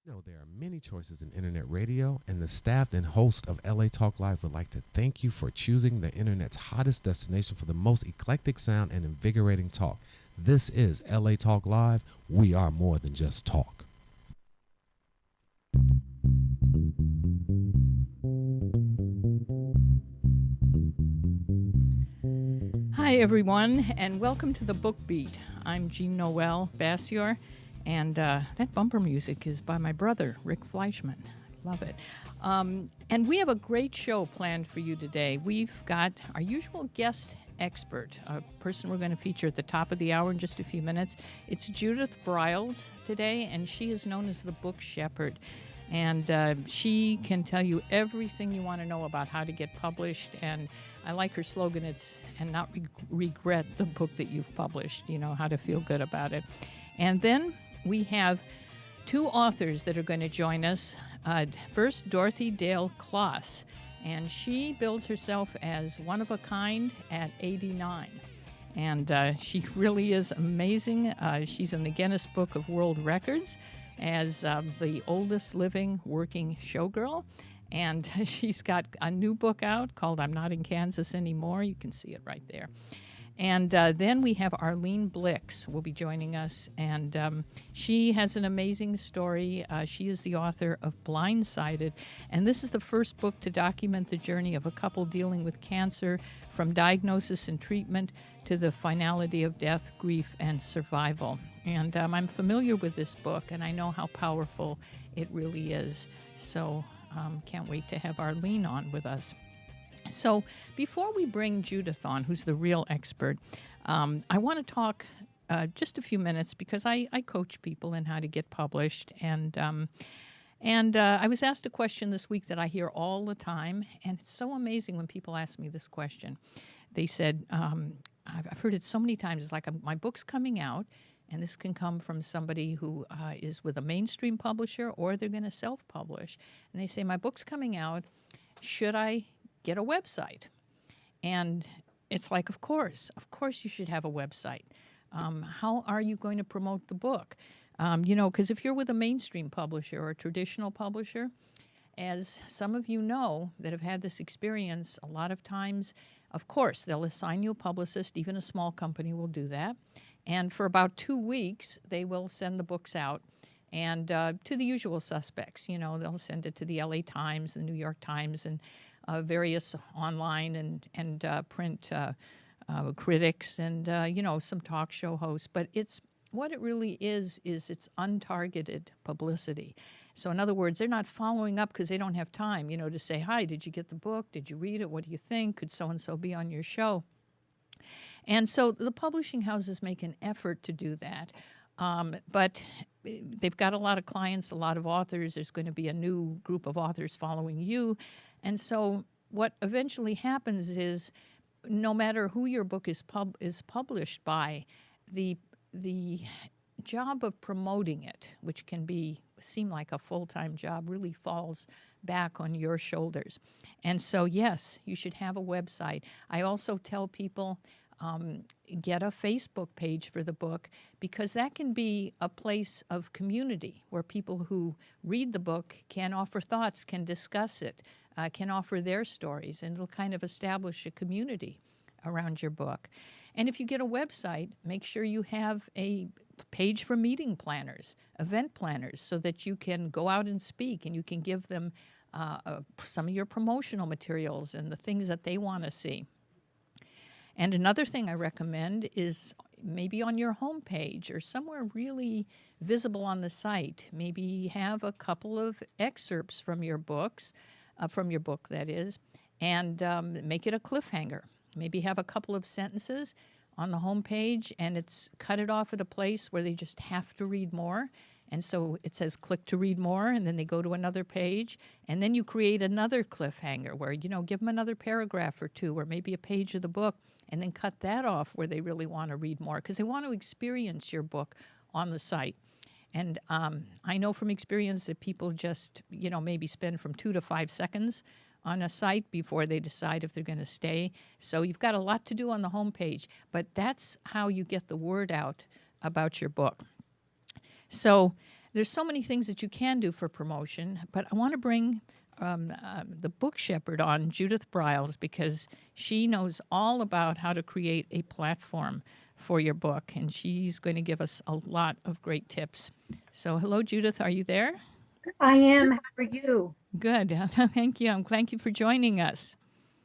Know there are many choices in internet radio, and the staff and host of LA Talk Live would like to thank you for choosing the internet's hottest destination for the most eclectic sound and invigorating talk. This is LA Talk Live. We are more than just talk. Hi, everyone, and welcome to the Book Beat. I'm Jean Noel Bassior, and that bumper music is by my brother, Rick Fleischman. Love it. And we have a great show planned for you today. We've got our usual guest expert, a person we're going to feature at the top of the hour in just a few minutes. It's Judith Briles today, and she is known as the Book Shepherd. And she can tell you everything you want to know about how to get published. And I like her slogan, it's and not regret the book that you've published, you know, how to feel good about it. And then we have two authors that are going to join us. First, Dorothy Dale Kloss, and she bills herself as one of a kind at 89. And she really is amazing. She's in the Guinness Book of World Records as the oldest living working showgirl. And she's got a new book out called I'm Not in Kansas Anymore. You can see it right there. And then we have Arlene Blix will be joining us. And she has an amazing story. She is the author of Blindsided. And this is the first book to document the journey of a couple dealing with cancer, from diagnosis and treatment to the finality of death, grief, and survival. And I'm familiar with this book, and I know how powerful it really is. So can't wait to have Arlene on with us. So before we bring Judith on, who's the real expert, I want to talk just a few minutes because I coach people in how to get published. And I was asked a question this week that I hear all the time, and it's so amazing when people ask me this question. They said, I've heard it so many times, it's like my book's coming out, and this can come from somebody who is with a mainstream publisher or they're going to self-publish. And they say, my book's coming out, should I get a website? And it's like, of course you should have a website. How are you going to promote the book? Because if you're with a mainstream publisher or a traditional publisher, as some of you know that have had this experience, a lot of times, of course, they'll assign you a publicist. Even a small company will do that. And for about 2 weeks, they will send the books out and to the usual suspects. You know, they'll send it to the LA Times, the New York Times, and various online and print critics and, some talk show hosts. But what it really is it's untargeted publicity. So in other words, they're not following up because they don't have time, to say, hi, did you get the book? Did you read it? What do you think? Could so-and-so be on your show? And so the publishing houses make an effort to do that. But they've got a lot of clients, a lot of authors. There's going to be a new group of authors following you. And so what eventually happens is no matter who your book is published by, the job of promoting it, which can seem like a full-time job, really falls back on your shoulders. And so, yes, you should have a website. I also tell people, get a Facebook page for the book, because that can be a place of community where people who read the book can offer thoughts, can discuss it, can offer their stories, and it'll kind of establish a community around your book. And if you get a website, make sure you have a page for meeting planners, event planners, so that you can go out and speak and you can give them some of your promotional materials and the things that they want to see. And another thing I recommend is maybe on your homepage or somewhere really visible on the site, maybe have a couple of excerpts from your book, that is, and make it a cliffhanger. Maybe have a couple of sentences on the homepage, and cut it off at a place where they just have to read more. And so it says click to read more, and then they go to another page, and then you create another cliffhanger where, give them another paragraph or two, or maybe a page of the book, and then cut that off where they really want to read more because they want to experience your book on the site. And I know from experience that people just, maybe spend from 2 to 5 seconds on a site before they decide if they're going to stay. So you've got a lot to do on the homepage, but that's how you get the word out about your book. So there's so many things that you can do for promotion, but I want to bring the book shepherd on, Judith Briles, because she knows all about how to create a platform for your book, and she's going to give us a lot of great tips. So hello, Judith. Are you there? I am. How are you? Good. Thank you. Thank you for joining us.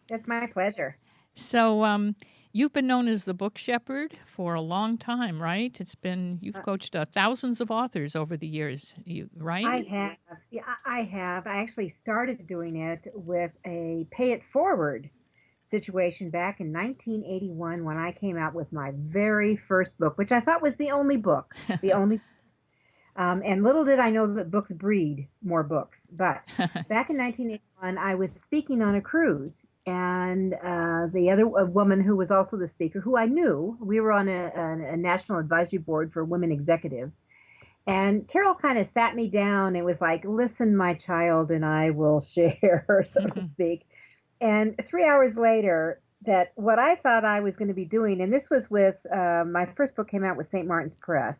It's my pleasure. So you've been known as the book shepherd for a long time, right? You've coached thousands of authors over the years, right? I have. Yeah, I have. I actually started doing it with a pay it forward situation back in 1981 when I came out with my very first book, which I thought was the only book, and little did I know that books breed more books. But back in 1981, I was speaking on a cruise, and the other woman who was also the speaker, who I knew, we were on a national advisory board for women executives. And Carol kind of sat me down and was like, listen, my child, and I will share, so to speak. And 3 hours later, that what I thought I was going to be doing, and this was with my first book came out with St. Martin's Press,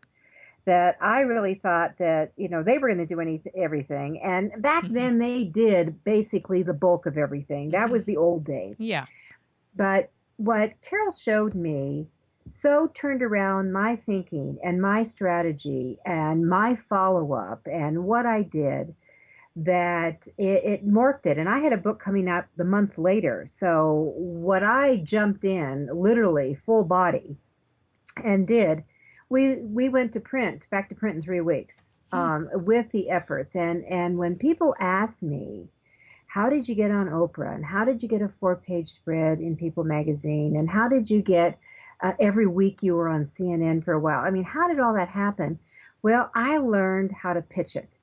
that I really thought that, they were going to do everything. And back then they did basically the bulk of everything. That was the old days. Yeah. But what Carol showed me so turned around my thinking and my strategy and my follow-up and what I did, that it morphed it. And I had a book coming out the month later. So what I jumped in, literally full body, and did, we went to back to print in 3 weeks with the efforts. And when people ask me, how did you get on Oprah? And how did you get a 4-page spread in People magazine? And how did you get every week you were on CNN for a while? I mean, how did all that happen? Well, I learned how to pitch it,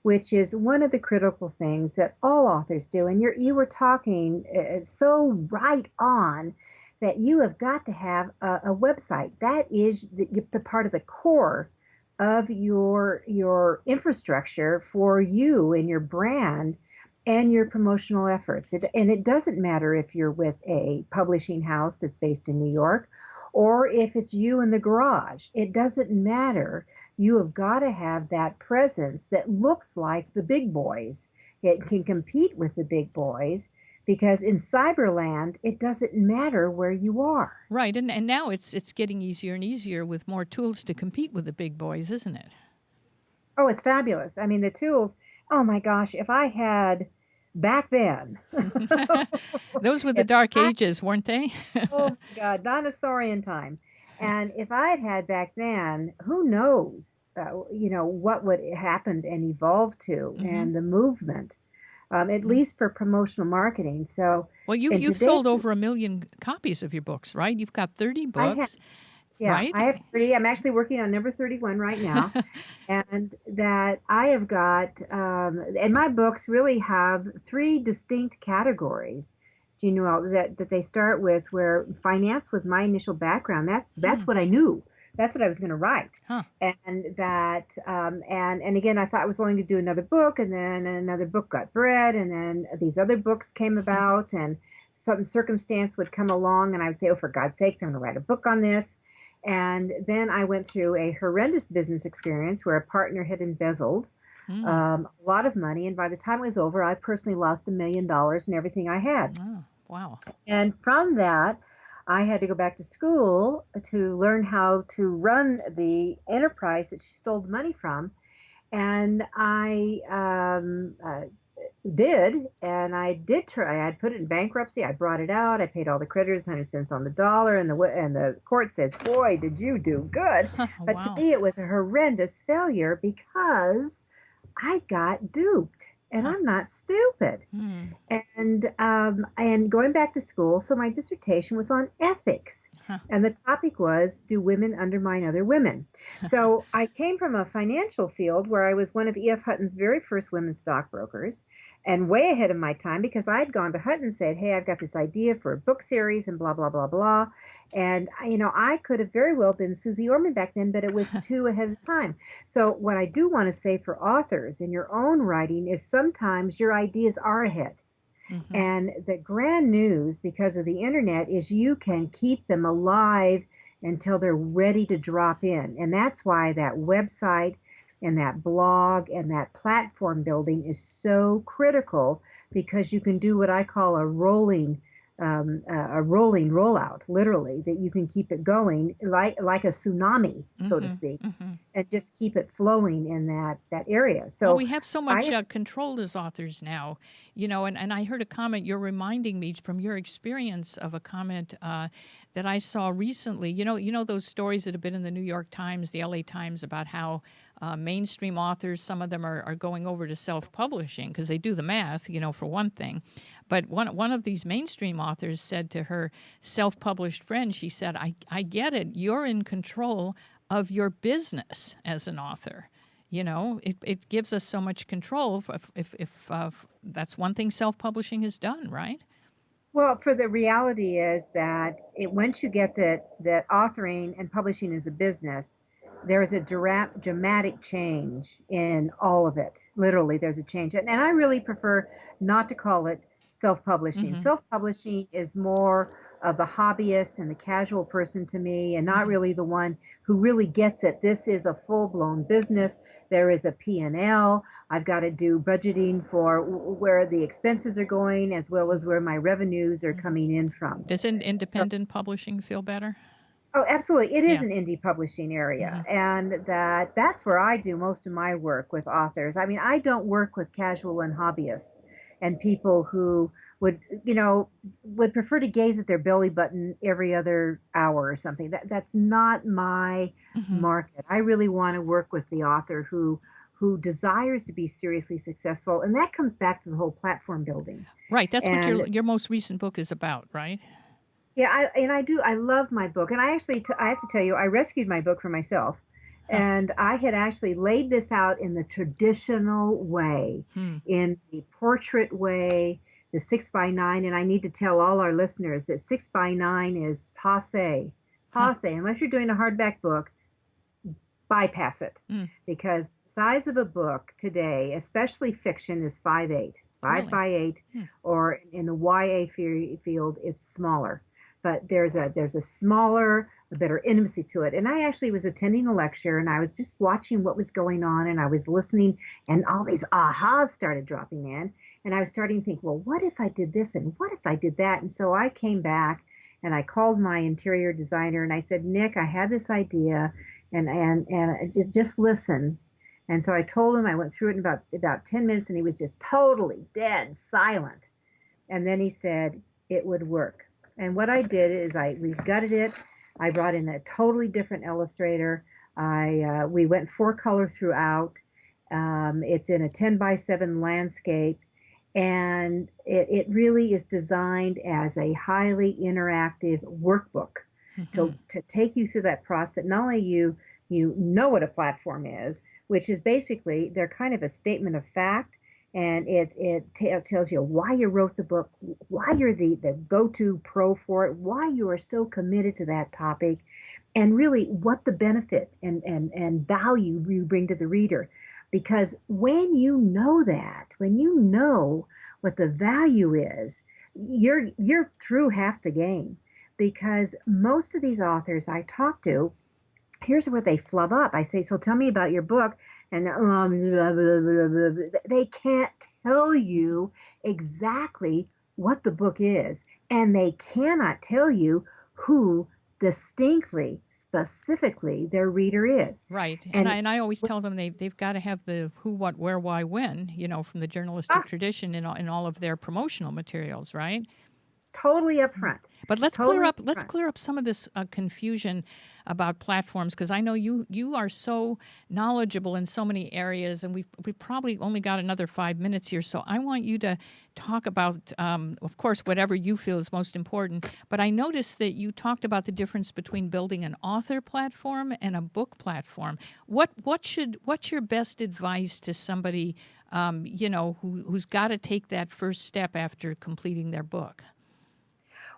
which is one of the critical things that all authors do. And you were talking so right on that you have got to have a website. That is the part of the core of your infrastructure for you and your brand and your promotional efforts. And it doesn't matter if you're with a publishing house that's based in New York or if it's you in the garage. It doesn't matter. You have got to have that presence that looks like the big boys. It can compete with the big boys, because in cyberland, it doesn't matter where you are. Right, and now it's getting easier and easier with more tools to compete with the big boys, isn't it? Oh, it's fabulous. I mean, the tools, oh my gosh, if I had back then. Those were the dark ages, weren't they? Oh my God, dinosaurian time. And if I had back then, who knows, what would happen and evolve to, and the movement, at least for promotional marketing. So, well, you've sold over 1 million copies of your books, right? You've got 30 books. Right? I have 30. I'm actually working on number 31 right now. And that I have got, and my books really have 3 distinct categories. Do you know that they start with, where finance was my initial background. That's what I knew. That's what I was going to write. Huh. And that, and again, I thought I was only to do another book, and then another book got bred, and then these other books came about, and some circumstance would come along, and I would say, oh, for God's sakes, I'm going to write a book on this. And then I went through a horrendous business experience where a partner had embezzled a lot of money. And by the time it was over, I personally lost $1 million and everything I had. Oh, wow. And from that, I had to go back to school to learn how to run the enterprise that she stole the money from. And I did try. I had put it in bankruptcy. I brought it out. I paid all the creditors 100 cents on the dollar, and the court said, "Boy, did you do good." But Wow. to me, it was a horrendous failure because I got duped, and I'm not stupid. And going back to school, so my dissertation was on ethics, and the topic was, do women undermine other women? So I came from a financial field where I was one of E.F. Hutton's very first women stockbrokers, and way ahead of my time, because I had gone to Hutton and said, hey, I've got this idea for a book series and blah, blah, blah, blah. And, I could have very well been Susie Orman back then, but it was too ahead of time. So what I do want to say for authors in your own writing is sometimes your ideas are ahead. And the grand news, because of the internet, is you can keep them alive until they're ready to drop in. And that's why that website, and that blog and that platform building is so critical because you can do what I call a rolling rollout, literally, that you can keep it going like a tsunami, so to Mm-hmm. speak, Mm-hmm. and just keep it flowing in that area. Well, So we have so much I control as authors now, and I heard a comment. You're reminding me from your experience of a comment that I saw recently. You know those stories that have been in the New York Times, the LA Times, about how mainstream authors, some of them are going over to self-publishing because they do the math, for one thing. But one of these mainstream authors said to her self-published friend, she said, I get it. You're in control of your business as an author. It gives us so much control if that's one thing self-publishing has done, right? Well, for the reality is that once you get that authoring and publishing is a business, there is a dramatic change in all of it. Literally, there's a change, and I really prefer not to call it self-publishing. Mm-hmm. Self-publishing is more of the hobbyist and the casual person to me, and not Mm-hmm. really the one who really gets it. This is a full-blown business. There is a P&L. I've got to do budgeting for where the expenses are going as well as where my revenues are coming in from. Does So, independent publishing feel better? oh, absolutely. It is Yeah. an indie publishing Mm-hmm. area, and that's where I do most of my work with authors. I mean, I don't work with casual and hobbyists and people who would, would prefer to gaze at their belly button every other hour or something. That's not my Mm-hmm. market. I really want to work with the author who desires to be seriously successful, and that comes back to the whole platform building. Right. That's what And your most recent book is about, right? yeah, I love my book, and I actually I have to tell you, I rescued my book for myself, Huh. and I had actually laid this out in the traditional way, Hmm. in the portrait way, the 6 by 9, and I need to tell all our listeners that 6 by 9 is passe, Huh. passe. Unless you're doing a hardback book, bypass it, Mm. because the size of a book today, especially fiction, is 5'8", five Really? by 8, Hmm. or in the YA field, it's smaller. But there's a smaller, a better intimacy to it. And I actually was attending a lecture, and I was just watching what was going on, and I was listening, and all these ahas started dropping in, and I was starting to think, well, what if I did this, and what if I did that? And so I came back and I called my interior designer, and I said, Nick, I had this idea, and just listen. And so I told him, I went through it in about 10 minutes, and he was just totally dead silent. And then he said it would work. And what I did is we gutted it. I brought in a totally different illustrator. We went 4-color throughout. It's in a 10 by 7 landscape, and it really is designed as a highly interactive workbook Mm-hmm. to take you through that process. Not only you know what a platform is, which is basically they're kind of a statement of fact, and it tells you why you wrote the book, why you're the go-to pro for it, why you are so committed to that topic, and really what the benefit and value you bring to the reader. Because when you know that, when you know what the value is, you're through half the game. Because most of these authors I talk to, here's where they flub up. I say, so tell me about your book. And blah, blah, blah, blah. They can't tell you exactly what the book is. And they cannot tell you who distinctly, specifically their reader is. Right. And I always tell them they've got to have the who, what, where, why, when, from the journalistic tradition in all of their promotional materials, right? totally upfront. But let's Totally upfront. clear up some of this confusion about platforms, because I know you are so knowledgeable in so many areas, and we probably only got another 5 minutes here. So I want you to talk about, of course, whatever you feel is most important. But I noticed that you talked about the difference between building an author platform and a book platform. What's your best advice to somebody, who's got to take that first step after completing their book?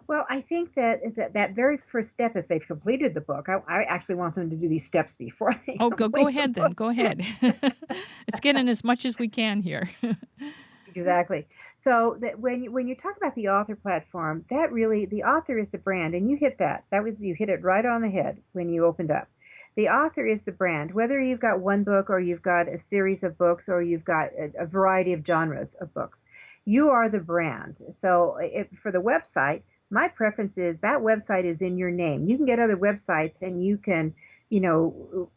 Well, I think that very first step, if they've completed the book, I actually want them to do these steps before they Oh, go complete the ahead then. book. Go ahead. Let's get in as much as we can here. Exactly. So that when you talk about the author platform, that really the author is the brand, and you hit that. You hit it right on the head when you opened up. The author is the brand. Whether you've got one book or you've got a series of books or you've got a variety of genres of books, you are the brand. So for the website, my preference is that website is in your name. You can get other websites and you can, re-go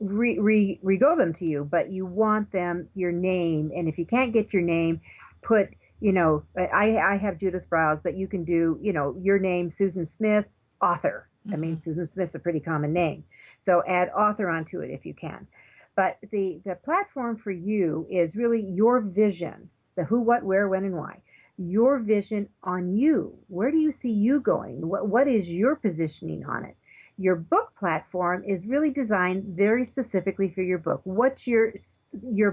them to you, but you want them your name. And if you can't get your name, put, I have Judith Briles, but you can do, your name, Susan Smith, author. I mean, Susan Smith's a pretty common name. So add author onto it if you can. But the platform for you is really your vision, the who, what, where, when, and why. Your vision on you. Where do you see you going? What is your positioning on it? Your book platform is really designed very specifically for your book. What's your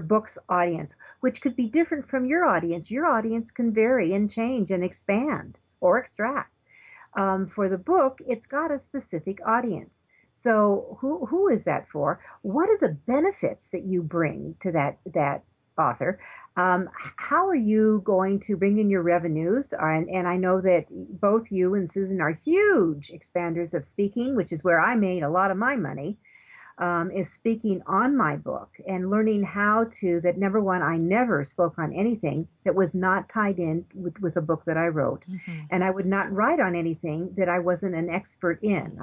book's audience, which could be different from your audience. Your audience can vary and change and expand or extract. For the book, it's got a specific audience. So who is that for? What are the benefits that you bring to that author? How are you going to bring in your revenues? And I know that both you and Susan are huge expanders of speaking, which is where I made a lot of my money, is speaking on my book and learning how to, that number one, I never spoke on anything that was not tied in with a book that I wrote. And I would not write on anything that I wasn't an expert in.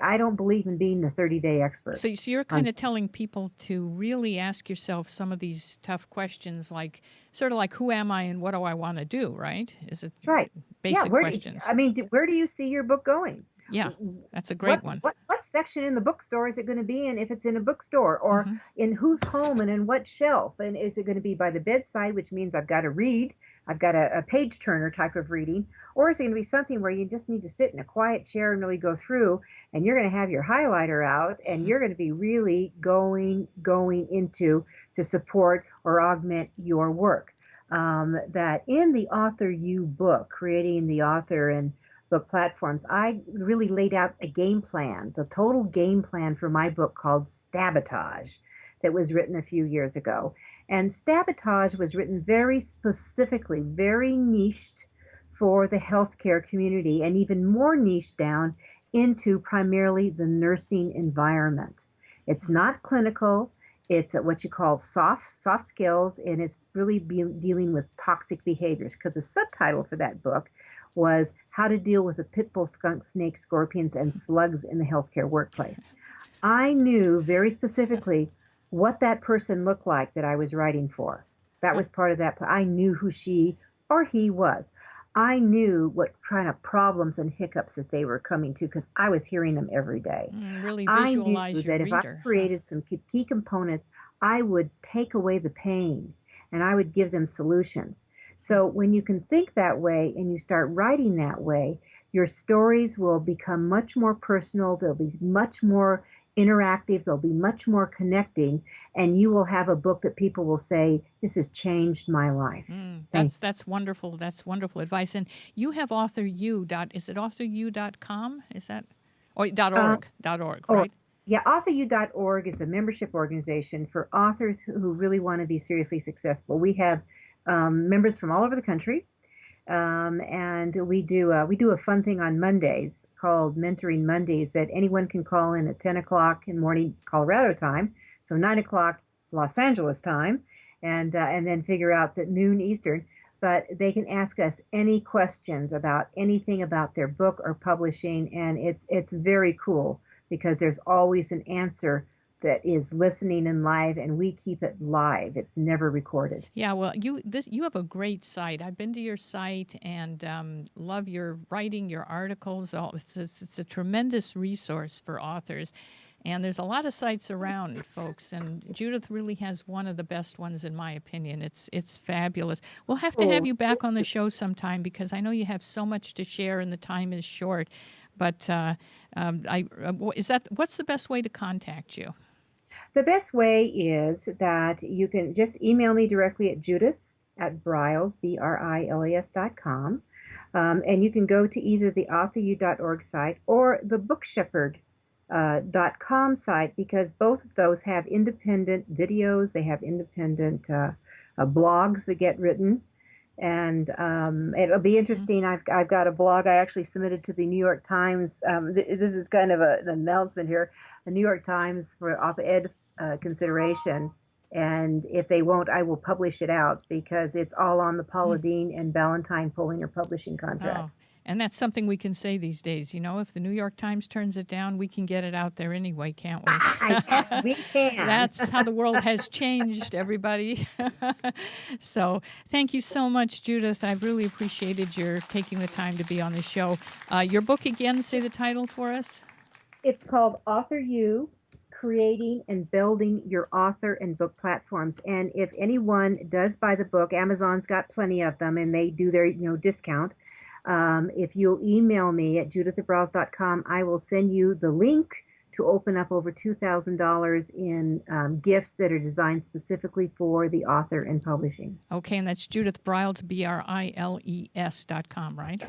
I don't believe in being the 30-day expert. So you're kind of telling people to really ask yourself some of these tough questions, like sort of like, who am I and what do I want to do, right? Is it right? Basic questions. Where do you see your book going? Yeah, that's a great one. What section in the bookstore is it going to be in if it's in a bookstore, or in whose home and in what shelf? And is it going to be by the bedside, which means I've got to read, I've got a page turner type of reading, or is it going to be something where you just need to sit in a quiet chair and really go through, and you're going to have your highlighter out and you're going to be really going into to support or augment your work? That in the Author You book, Creating the Author and book platforms, I really laid out a game plan, the total game plan for my book called Stabotage, that was written a few years ago. And Stabotage was written very specifically, very niched for the healthcare community, and even more niched down into primarily the nursing environment. It's not clinical. It's what you call soft skills, and it's really dealing with toxic behaviors, because the subtitle for that book was How to Deal with the Pit Bull, Skunk, Snake, Scorpions, and Slugs in the Healthcare Workplace. I knew very specifically what that person looked like that I was writing for. That was part of that. I knew who she or he was. I knew what kind of problems and hiccups that they were coming to, because I was hearing them every day. Really visualize I knew your that reader. If I created some key components, I would take away the pain and I would give them solutions. So when you can think that way and you start writing that way, your stories will become much more personal. They'll be much more interactive. They'll be much more connecting. And you will have a book that people will say, this has changed my life. That's wonderful. That's wonderful advice. And you have AuthorU. Is it AuthorU.com? Is that? Or .org, right? Yeah, AuthorU.org is a membership organization for authors who really want to be seriously successful. We have members from all over the country, and we do a fun thing on Mondays called Mentoring Mondays that anyone can call in at 10 o'clock in the morning Colorado time, so 9 o'clock Los Angeles time, and then figure out that noon Eastern. But they can ask us any questions about anything about their book or publishing, and it's very cool because there's always an answer that is listening and live, and we keep it live. It's never recorded. Yeah, well, you have a great site. I've been to your site and love your writing, your articles. It's a tremendous resource for authors. And there's a lot of sites around, folks, and Judith really has one of the best ones, in my opinion. It's fabulous. We'll have to have you back on the show sometime, because I know you have so much to share and the time is short. But what's the best way to contact you? The best way is that you can just email me directly at Judith@Briles, BRILES.com. And you can go to either the AuthorU.org site or the BookShepherd.com site, because both of those have independent videos. They have independent blogs that get written. And it'll be interesting. I've got a blog I actually submitted to the New York Times. This is kind of an announcement here. The New York Times for op-ed consideration. And if they won't, I will publish it out because it's all on the Paula Dean and Ballantine Pullinger publishing contract. Oh, and that's something we can say these days. You know, if the New York Times turns it down, we can get it out there anyway, can't we? Yes, we can. That's how the world has changed, everybody. So thank you so much, Judith. I've really appreciated your taking the time to be on the show. Your book again, say the title for us. It's called Author You, Creating and Building Your Author and Book Platforms. And if anyone does buy the book, Amazon's got plenty of them and they do their discount. If you'll email me at judith@briles.com, I will send you the link to open up over $2,000 in gifts that are designed specifically for the author and publishing. Okay, and that's Judith Briles, BRILES.com, right?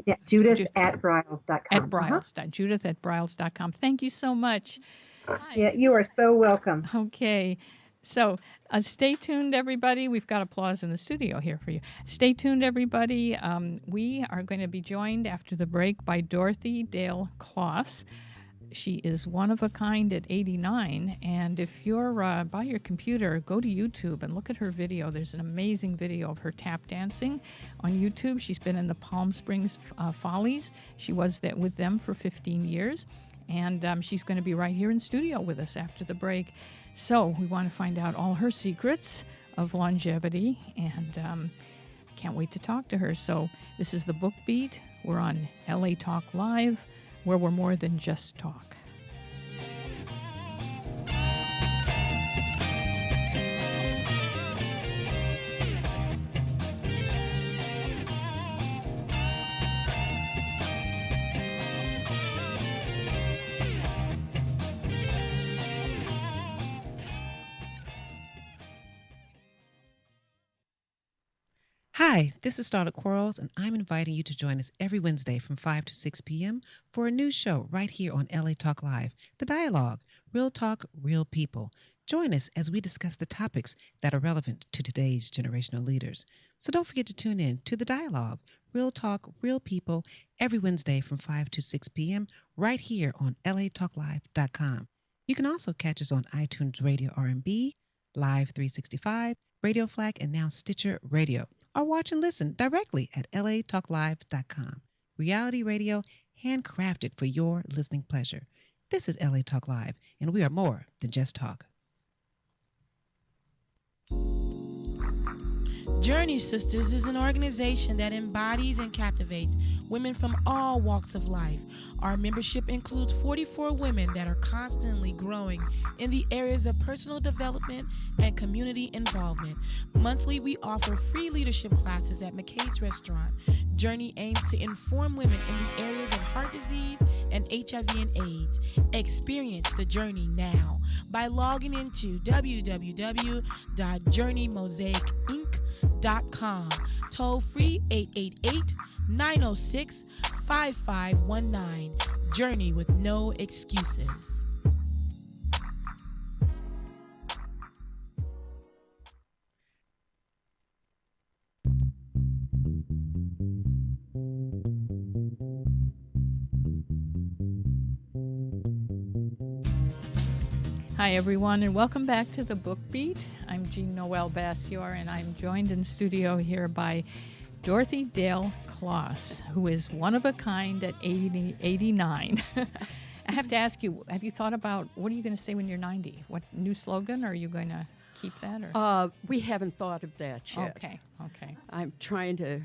Yeah, Judith@briles.com. At Briles. Judith@briles.com. Thank you so much. Hi. Yeah, you are so welcome. Okay. So stay tuned, everybody. We've got applause in the studio here for you. Stay tuned, everybody. We are going to be joined after the break by Dorothy Dale Kloss. She is one of a kind at 89. And if you're by your computer, go to YouTube and look at her video. There's an amazing video of her tap dancing on YouTube. She's been in the Palm Springs Follies. She was with them for 15 years. And she's going to be right here in studio with us after the break. So we want to find out all her secrets of longevity, and can't wait to talk to her. So this is the Book Beat. We're on LA Talk Live, where we're more than just talk. Hi, this is Starlet Quarles, and I'm inviting you to join us every Wednesday from 5 to 6 p.m. for a new show right here on LA Talk Live, The Dialogue, Real Talk, Real People. Join us as we discuss the topics that are relevant to today's generational leaders. So don't forget to tune in to The Dialogue, Real Talk, Real People, every Wednesday from 5 to 6 p.m. right here on latalklive.com. You can also catch us on iTunes Radio R&B, Live 365, Radio Flag, and now Stitcher Radio. Or watch and listen directly at latalklive.com. Reality radio handcrafted for your listening pleasure. This is LA Talk Live, and we are more than just talk. Journey Sisters is an organization that embodies and captivates women from all walks of life. Our membership includes 44 women that are constantly growing in the areas of personal development and community involvement. Monthly, we offer free leadership classes at McKay's Restaurant. Journey aims to inform women in the areas of heart disease and HIV and AIDS. Experience the journey now by logging into www.journeymosaicinc.com. Toll free 888-906-5519. Journey with no excuses. Hi, everyone, and welcome back to the Book Beat. I'm Jean Noel Bassior, and I'm joined in studio here by Dorothy Dale Kloss, who is one of a kind at 89. I have to ask you, have you thought about what are you going to say when you're 90? What new slogan? Are you going to keep that? Or? We haven't thought of that yet. Okay. I'm trying to,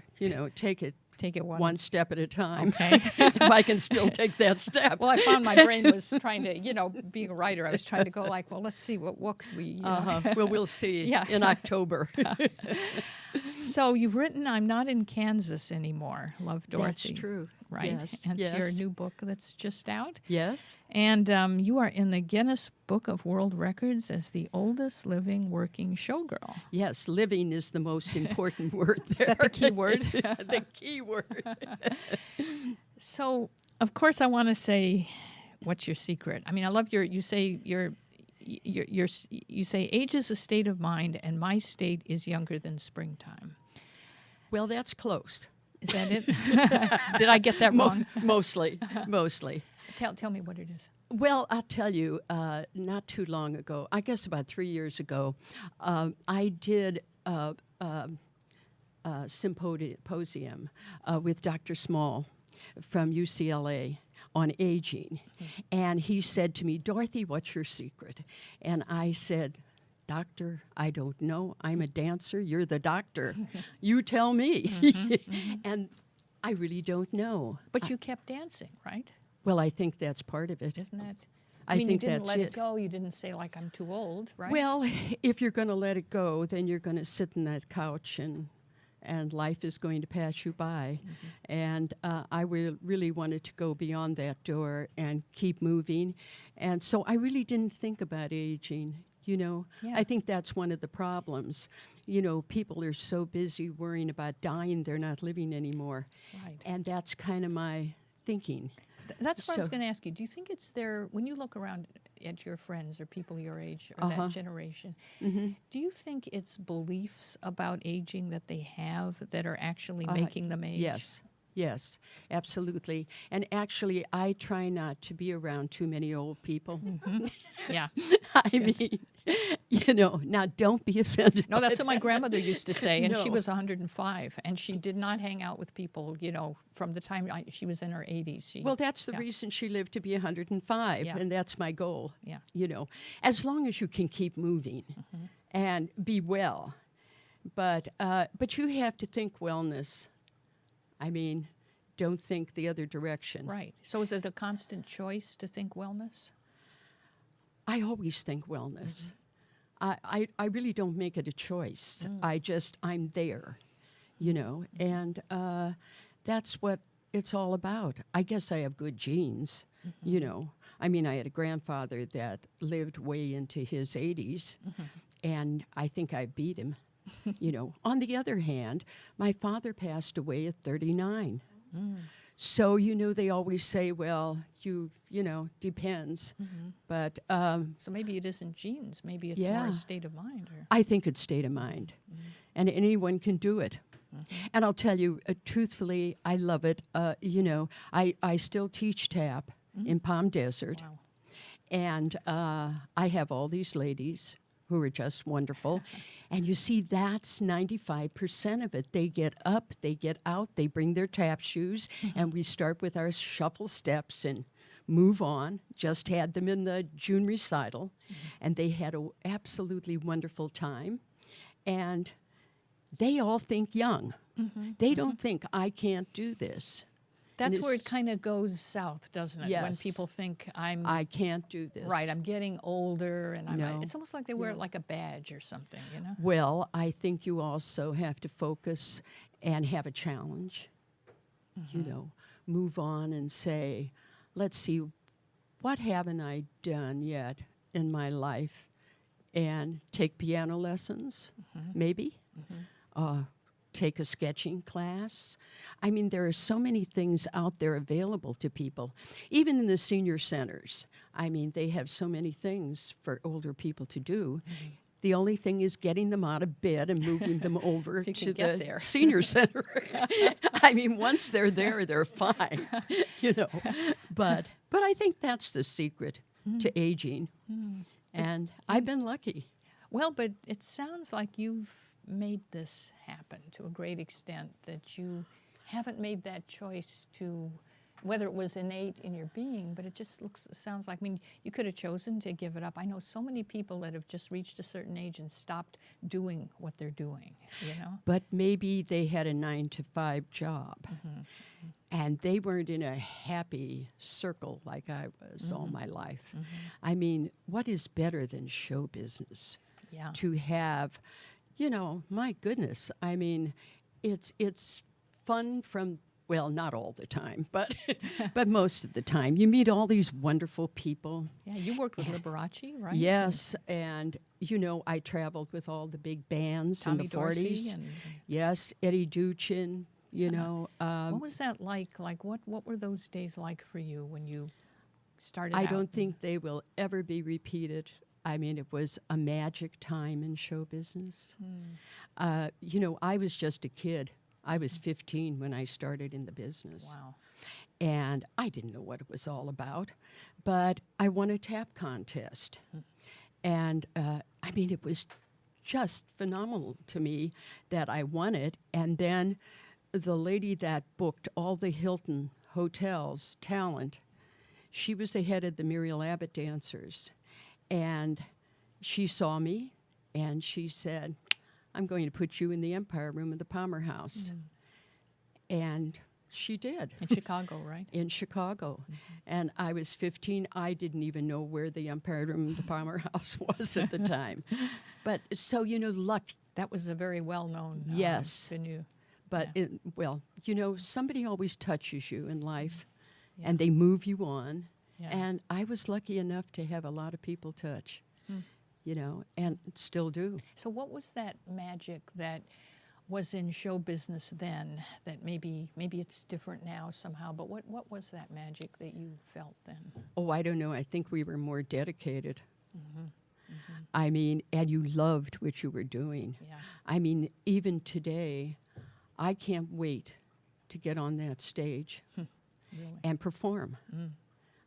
take it one step at a time. Okay. If I can still take that step. Well, I found my brain was trying to, being a writer, I was trying to go like, well, let's see, what could we, Well, we'll see Yeah. in October. So you've written I'm Not in Kansas Anymore, Love Dorothy. That's true. Right? Yes. And it's your yes. new book that's just out. Yes. And you are in the Guinness Book of World Records as the oldest living working showgirl. Yes, living is the most important word there. Is that the key word? The key word. So, of course, I want to say, what's your secret? I mean, I love you say you say age is a state of mind, and my state is younger than springtime. Well, that's close. Is that it? Did I get that wrong? Mostly. Tell me what it is. Well, I'll tell you, not too long ago, I guess about 3 years ago, I did a symposium with Dr. Small from UCLA on aging. And he said to me, Dorothy, what's your secret? And I said, Doctor, I don't know. I'm a dancer. You're the doctor. You tell me. And I really don't know. But you kept dancing, right? Well, I think that's part of it. Isn't that? I mean, think you didn't that's let it. it go. You didn't say, like, I'm too old, right? Well, if you're going to let it go, then you're going to sit in that couch and life is going to pass you by. And I really wanted to go beyond that door and keep moving. And so I really didn't think about aging, you know. Yeah. I think that's one of the problems. You know, people are so busy worrying about dying, they're not living anymore. Right. And that's kind of my thinking. That's what I was So- going to ask you. Do you think it's there, when you look around at your friends or people your age or that generation, do you think it's beliefs about aging that they have that are actually making them age? Yes, absolutely. And actually, I try not to be around too many old people. Yeah. I mean, you know, now don't be offended. No, that's what my grandmother used to say, and she No. was 105, and she did not hang out with people, you know, from the time she was in her 80s. Well, that's the reason she lived to be 105, Yeah. and that's my goal. Yeah. You know, as long as you can keep moving and be well. But you have to think wellness. I mean, don't think the other direction. Right. So is it a constant choice to think wellness? I always think wellness. I really don't make it a choice. I'm there, you know, and that's what it's all about. I guess I have good genes, you know. I mean, I had a grandfather that lived way into his 80s, and I think I beat him, you know. On the other hand, my father passed away at 39. So, you know, they always say, well, you know, depends. But So maybe it isn't genes. Maybe it's more Yeah. a state of mind. Or I think it's state of mind. And anyone can do it. And I'll tell you, truthfully, I love it. You know, I still teach tap in Palm Desert. Wow. And I have all these ladies who are just wonderful. And you see, that's 95% of it. They get up, they get out, they bring their tap shoes, and we start with our shuffle steps and move on. Just had them in the June recital, and they had an absolutely wonderful time. And they all think young. They don't think, I can't do this. That's And where it it's- kind of goes south, doesn't it? When Yes. people think I can't do this. right, I'm getting older, and No. it's almost like they wear it like a badge or something, you know? Well, I think you also have to focus and have a challenge. You know, move on and say, let's see, what haven't I done yet in my life? And take piano lessons, maybe. Take a sketching class. I mean, there are so many things out there available to people. Even in the senior centers, I mean, they have so many things for older people to do. The only thing is getting them out of bed and moving them over If you to can get the there. senior center. I mean, once they're there, they're fine, you know. But I think that's the secret to aging. And I've been lucky. Well, but it sounds like you've made this happen to a great extent, that you haven't made that choice to, whether it was innate in your being, but it just sounds like, I mean, you could have chosen to give it up. I know so many people that have just reached a certain age and stopped doing what they're doing, you know? But maybe they had a 9-to-5 job. And they weren't in a happy circle like I was all my life. I mean, what is better than show business? Yeah. To have, you know, my goodness. I mean, it's fun from, well, not all the time, but but most of the time. You meet all these wonderful people. Yeah, you worked with Liberace, right? Yes, and you know, I traveled with all the big bands Tommy in the Dorsey 40s. and Yes, Eddie Duchin, you know. what was that like? Like, what were those days like for you when you started I out? don't think they will ever be repeated. I mean, it was a magic time in show business. You know, I was just a kid I was 15 when I started in the business. Wow. And I didn't know what it was all about, but I won a tap contest. And I mean, it was just phenomenal to me that I won it. And then the lady that booked all the Hilton hotels talent, she was the head of the Muriel Abbott dancers. And she saw me and she said, I'm going to put you in the Empire Room of the Palmer House. And she did. In Chicago, right? In Chicago. And I was 15. I didn't even know where the Empire Room of the Palmer House was at the time. But so, you know, luck. That was a very well-known Yes. venue. But, well, you know, somebody always touches you in life, Yeah. and they move you on. Yeah. And I was lucky enough to have a lot of people touch, you know, and still do. So what was that magic that was in show business then that maybe it's different now somehow, but what was that magic that you felt then? Oh, I don't know. I think we were more dedicated. I mean, and you loved what you were doing. Yeah. I mean, even today, I can't wait to get on that stage Really? and perform.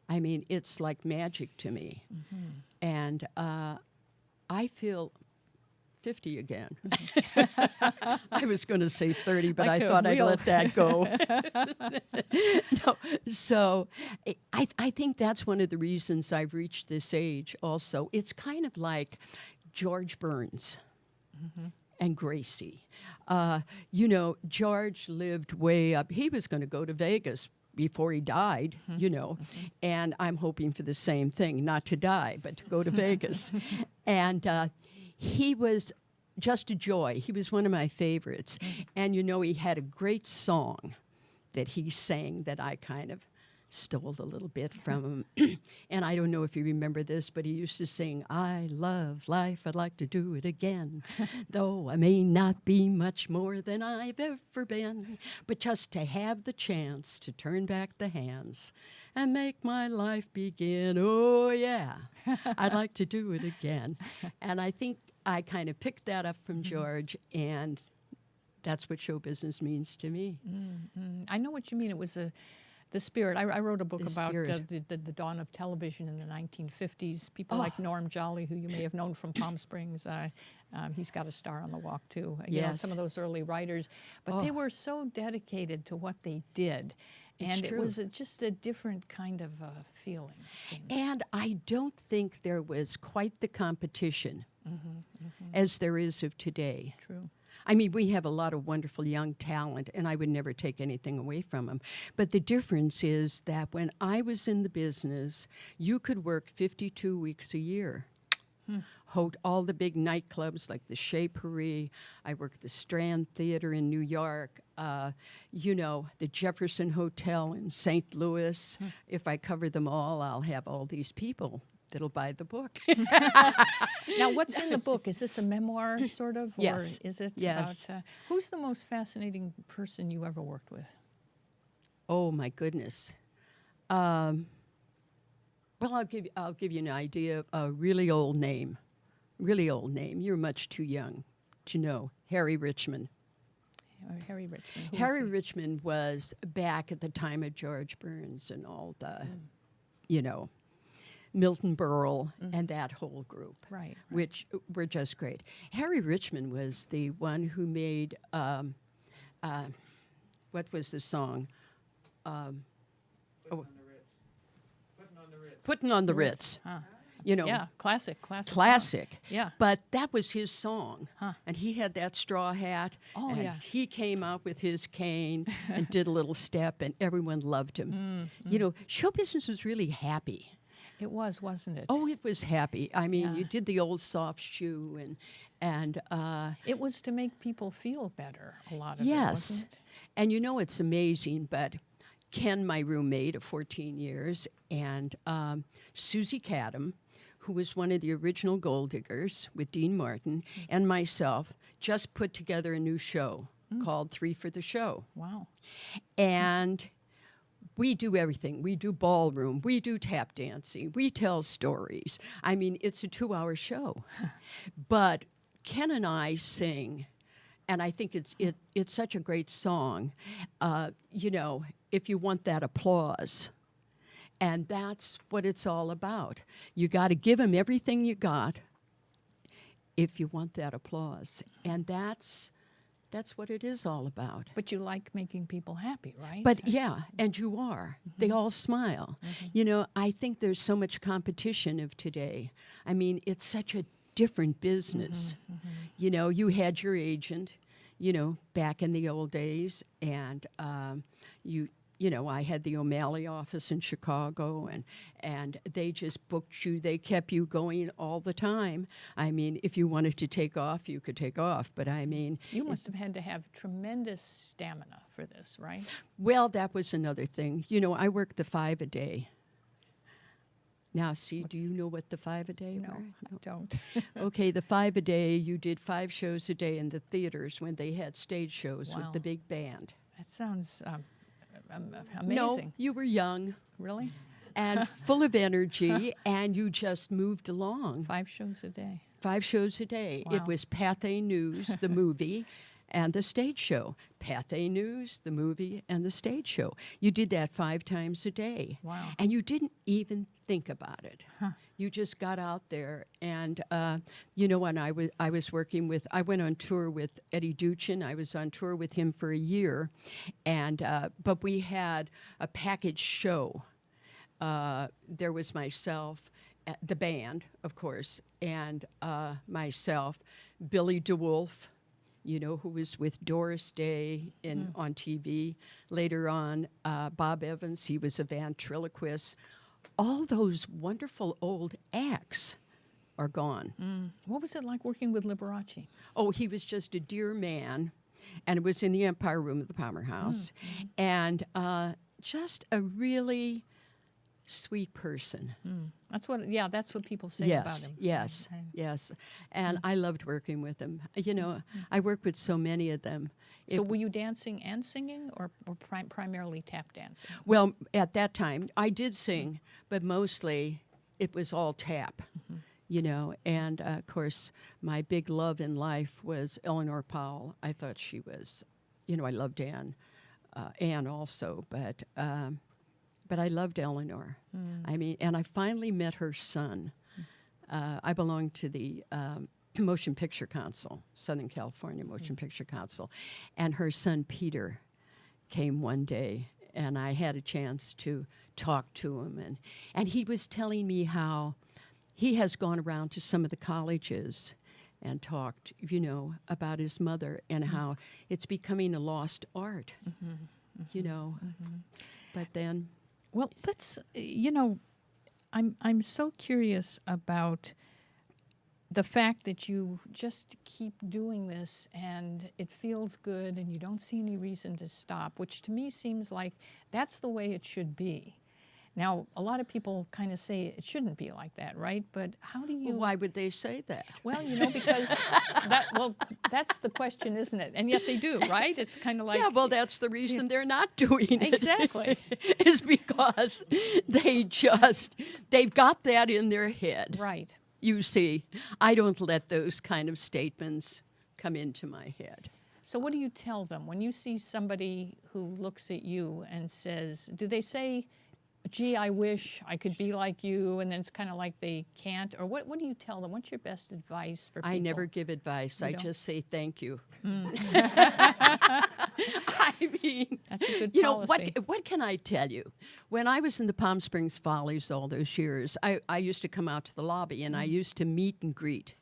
I mean, it's like magic to me. And I feel 50 again. I was going to say 30, but Like I a thought I'd real- let that go. No, so I think that's one of the reasons I've reached this age also. It's kind of like George Burns and Gracie. You know, George lived way up. He was going to go to Vegas before he died, you know, and I'm hoping for the same thing, not to die, but to go to Vegas. And he was just a joy. He was one of my favorites. And, you know, he had a great song that he sang that I kind of stole a little bit from him. And I don't know if you remember this, but he used to sing, I love life, I'd like to do it again. Though I may not be much more than I've ever been, but just to have the chance to turn back the hands and make my life begin. Oh, yeah, I'd like to do it again. And I think I kind of picked that up from George, and that's what show business means to me. I know what you mean. It was the spirit. I wrote a book The about spirit. the dawn of television in the 1950s. People like Norm Jolly, who you may have known from Palm Springs. He's got a star on the walk, too. You know, Yes. some of those early writers. But they were so dedicated to what they did. And it true. was just a different kind of feeling, it seems. And I don't think there was quite the competition as there is of today. True. I mean, we have a lot of wonderful young talent, and I would never take anything away from them. But the difference is that when I was in the business, you could work 52 weeks a year. All the big nightclubs like the Chez Paris. I worked the Strand Theater in New York. You know, the Jefferson Hotel in St. Louis. If I cover them all, I'll have all these people that'll buy the book. Now, what's in the book? Is this a memoir, sort of? Yes. Or is it Yes. about... who's the most fascinating person you ever worked with? Oh, my goodness. Well, I'll give you an idea of a really old name. Really old name. You're much too young to know. Harry Richmond. Harry Richmond. Who Harry is he? Richmond was back at the time of George Burns and all the, you know, Milton Berle and that whole group. Right. Which were just great. Harry Richmond was the one who made, what was the song? Putting on the Ritz. Huh. You know, Yeah, classic song. classic. Yeah. But that was his song. Huh. And he had that straw hat. Oh, and yeah. he came out with his cane and did a little step, and everyone loved him. You know, show business was really happy. It was, wasn't it? Oh, it was happy. I mean, Yeah. you did the old soft shoe and It was to make people feel better, a lot of it, yes. wasn't it? And you know, it's amazing, but Ken, my roommate of 14 years, and Susie Cadam, who was one of the original Gold Diggers with Dean Martin, and myself just put together a new show called 3 for the Show. Wow. And we do everything. We do ballroom. We do tap dancing. We tell stories. I mean, it's a 2-hour show. But Ken and I sing And I think it's such a great song. You know, if you want that applause. And that's what it's all about. You got to give them everything you got if you want that applause. And that's what it is all about. But you like making people happy, right? But yeah, and you are. They all smile. You know, I think there's so much competition of today. I mean, it's such a different business. You know, you had your agent, you know, back in the old days, and you know, I had the O'Malley office in Chicago, and they just booked you. They kept you going all the time. I mean, if you wanted to take off, you could take off. But I mean, you must have had to have tremendous stamina for this, right? Well, that was another thing. You know, I worked the 5 a day. Now, see, do you know what the 5 a day No, were? I don't. Okay, the 5 a day, you did 5 shows a day in the theaters when they had stage shows with Wow. the big band. That sounds amazing. No, you were young Really? and full of energy, and you just moved along. 5 shows a day. 5 shows a day. Wow. It was Pathé News, the movie, and the stage show. Pathé News, the movie, and the stage show. You did that 5 times a day. Wow. And you didn't even think about it. You just got out there. And, you know, when I was working with, I went on tour with Eddie Duchin. I was on tour with him for a year. And, but we had a package show. There was myself, the band, of course, and myself, Billy DeWolf, you know, who was with Doris Day on TV. Later on, Bob Evans, he was a ventriloquist. All those wonderful old acts are gone. What was it like working with Liberace? Oh, he was just a dear man, and it was in the Empire Room of the Palmer House, and just a really sweet person. That's what people say about him. Yes, Okay. yes. And I loved working with him. You know, I work with so many of them. So were you dancing and singing, or primarily tap dancing? Well, at that time, I did sing, but mostly it was all tap, you know. And, of course, my big love in life was Eleanor Powell. I thought she was, you know, I loved Anne also, but I loved Eleanor. I mean, and I finally met her son. I belonged to the Motion Picture Council, Southern California Motion Picture Council, and her son Peter came one day, and I had a chance to talk to him, and he was telling me how he has gone around to some of the colleges and talked, you know, about his mother and how it's becoming a lost art, you know. But then, Well, let's, you know, I'm so curious about the fact that you just keep doing this and it feels good and you don't see any reason to stop, which to me seems like that's the way it should be. Now, a lot of people kind of say it shouldn't be like that, right? But how do you... well, why would they say that? Well, you know, because that's the question, isn't it? And yet they do, right? It's kind of like... Yeah, well, that's the reason they're not doing it. Exactly. Is because they've got that in their head. Right. You see, I don't let those kind of statements come into my head. So what do you tell them when you see somebody who looks at you and says, do they say, gee, I wish I could be like you, and then it's kind of like they can't? Or what do you tell them? What's your best advice for people? I never give advice. I just say thank you. I mean, That's a good you know, policy. what can I tell you? When I was in the Palm Springs Follies all those years, I used to come out to the lobby, and I used to meet and greet,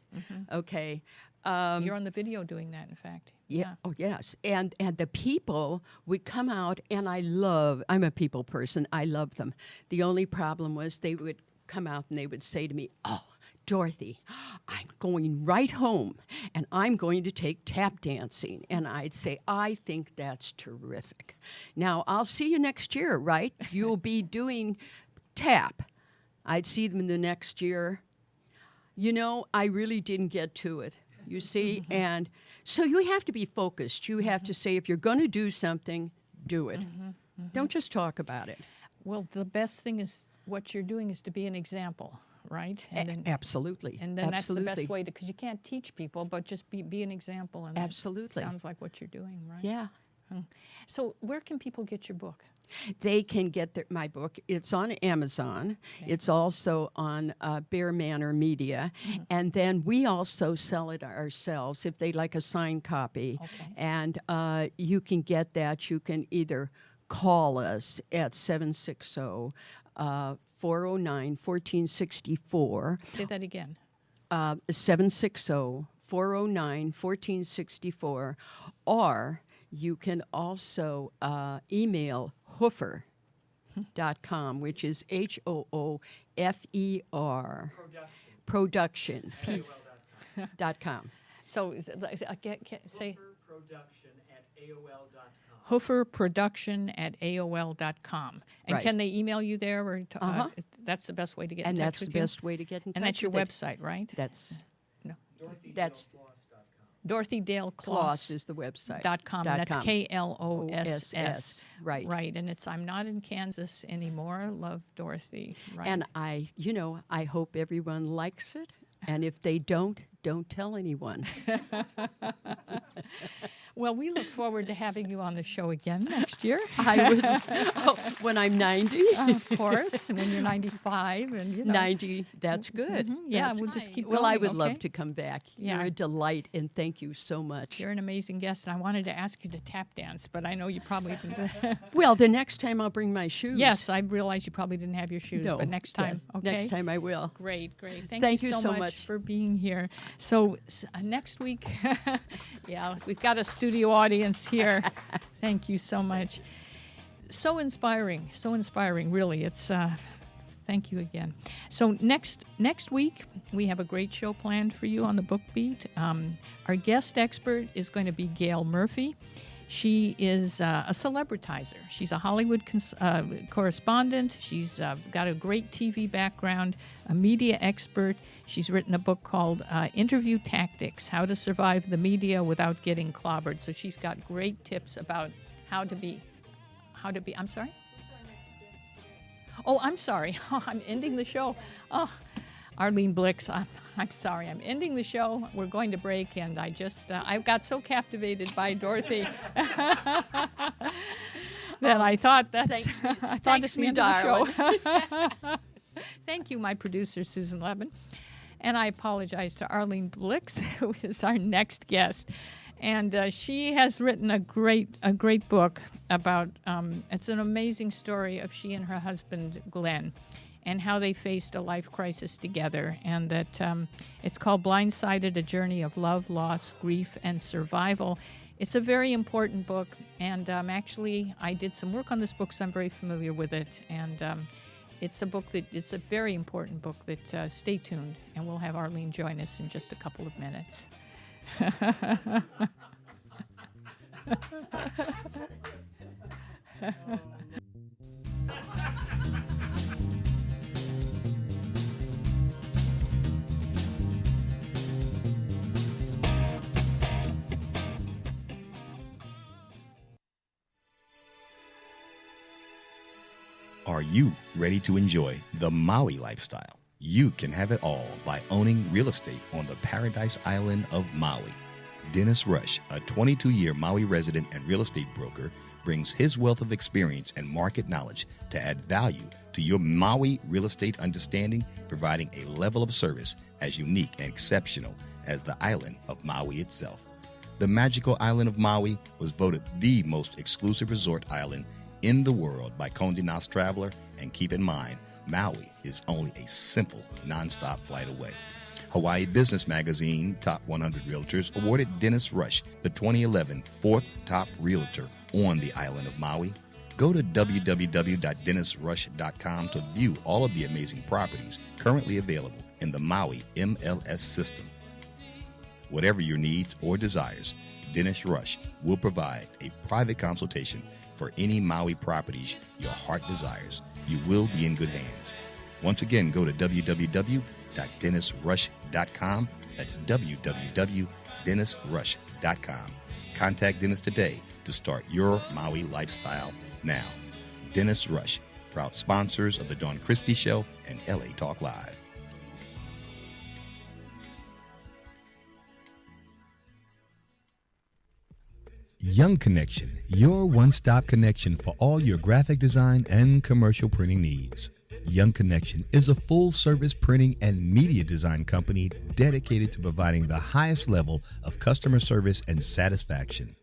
okay? You're on the video doing that, in fact. Yeah. Oh, yes. And the people would come out, and I'm a people person. I love them. The only problem was they would come out and they would say to me, oh, Dorothy, I'm going right home, and I'm going to take tap dancing. And I'd say, I think that's terrific. Now, I'll see you next year, right? You'll be doing tap. I'd see them the next year. You know, I really didn't get to it, you see? And so you have to be focused. You have to say, if you're going to do something, do it. Don't just talk about it. Well, the best thing is what you're doing is to be an example, right? And then, Absolutely. and then that's the Absolutely. best way to, because you can't teach people, but just be an example. And that Absolutely. sounds like what you're doing, right? Yeah. So where can people get your book? They can get my book. It's on Amazon. Okay. It's also on Bear Manor Media. And then we also sell it ourselves if they'd like a signed copy. Okay. And you can get that. You can either call us at 760-409-1464. Say that again. 760-409-1464. Or you can also email Hoofer.com, which is HOOFER. Production. .com. So say HooferProduction@AOL.com. HooferProduction@AOL.com. And Right. can they email you there? Or that's the best way to get in And touch that's the with you? best way to get in touch. And that's your with it. website, right? That's DorothyDaleKloss.com. Dorothy Dale Kloss is the website. .com. And that's .com. KLOSS. Right. Right. And it's I'm not in Kansas anymore. Love Dorothy. Right. And I hope everyone likes it. And if they don't tell anyone. Well, we look forward to having you on the show again next year. I would, when I'm 90. Of course, and when you're 95, and 90, that's good. Yeah, That's we'll just keep Well, going, I would okay? love to come back. Yeah. You're a delight, and thank you so much. You're an amazing guest, and I wanted to ask you to tap dance, but I know you probably didn't. Well, the next time I'll bring my shoes. Yes, I realize you probably didn't have your shoes, No, but next time, yeah, okay? Next time I will. Great. Thank you so so much much. for being here. So next week, yeah, we've got a studio audience here. Thank you so much. So inspiring, really. It's thank you again. So next week we have a great show planned for you on the Book Beat. Our guest expert is going to be Gail Murphy. She is a celebritizer. She's a Hollywood correspondent. She's got a great TV background, a media expert. She's written a book called Interview Tactics, How to Survive the Media Without Getting Clobbered. So she's got great tips about how to be, I'm sorry? Oh, I'm sorry. I'm ending the show. Oh, Arlene Blix, I'm sorry. I'm ending the show. We're going to break, and I got so captivated by Dorothy that I thought it's the end of the show. Thank you, my producer, Susan Levin. And I apologize to Arlene Blix, who is our next guest. And she has written a great book about, it's an amazing story of she and her husband, Glenn, and how they faced a life crisis together. And that it's called Blindsided, A Journey of Love, Loss, Grief, and Survival. It's a very important book. And actually, I did some work on this book, so I'm very familiar with it. And it's a very important book that stay tuned. And we'll have Arlene join us in just a couple of minutes. Are you ready to enjoy the Maui lifestyle? You can have it all by owning real estate on the Paradise Island of Maui. Dennis Rush, a 22-year Maui resident and real estate broker, brings his wealth of experience and market knowledge to add value to your Maui real estate understanding, providing a level of service as unique and exceptional as the island of Maui itself. The magical island of Maui was voted the most exclusive resort island in the world by Condé Nast Traveler, and keep in mind, Maui is only a simple, nonstop flight away. Hawaii Business Magazine Top 100 Realtors awarded Dennis Rush the 2011 fourth top realtor on the island of Maui. Go to www.dennisrush.com to view all of the amazing properties currently available in the Maui MLS system. Whatever your needs or desires, Dennis Rush will provide a private consultation for any Maui properties your heart desires. You will be in good hands. Once again, go to www.dennisrush.com. That's www.dennisrush.com. Contact Dennis today to start your Maui lifestyle now. Dennis Rush, proud sponsors of the Dawn Christie Show and LA Talk Live. Young Connection, your one-stop connection for all your graphic design and commercial printing needs. Young Connection is a full-service printing and media design company dedicated to providing the highest level of customer service and satisfaction.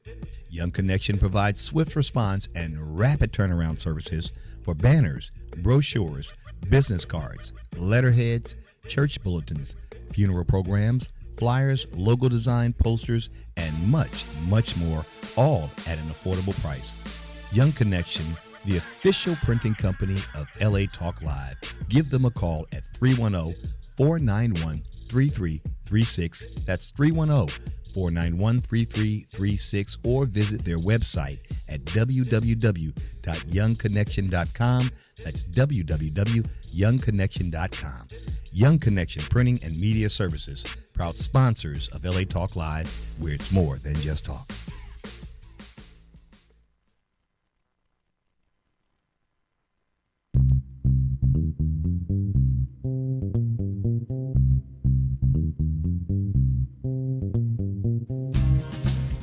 Young Connection provides swift response and rapid turnaround services for banners, brochures, business cards, letterheads, church bulletins, funeral programs, flyers, logo design, posters, and much, much more, all at an affordable price. Young Connection, the official printing company of LA Talk Live. Give them a call at 310-491-3336. That's 310-491-3336, or visit their website at www.youngconnection.com. That's www.youngconnection.com. Young Connection Printing and Media Services, proud sponsors of LA Talk Live, where it's more than just talk.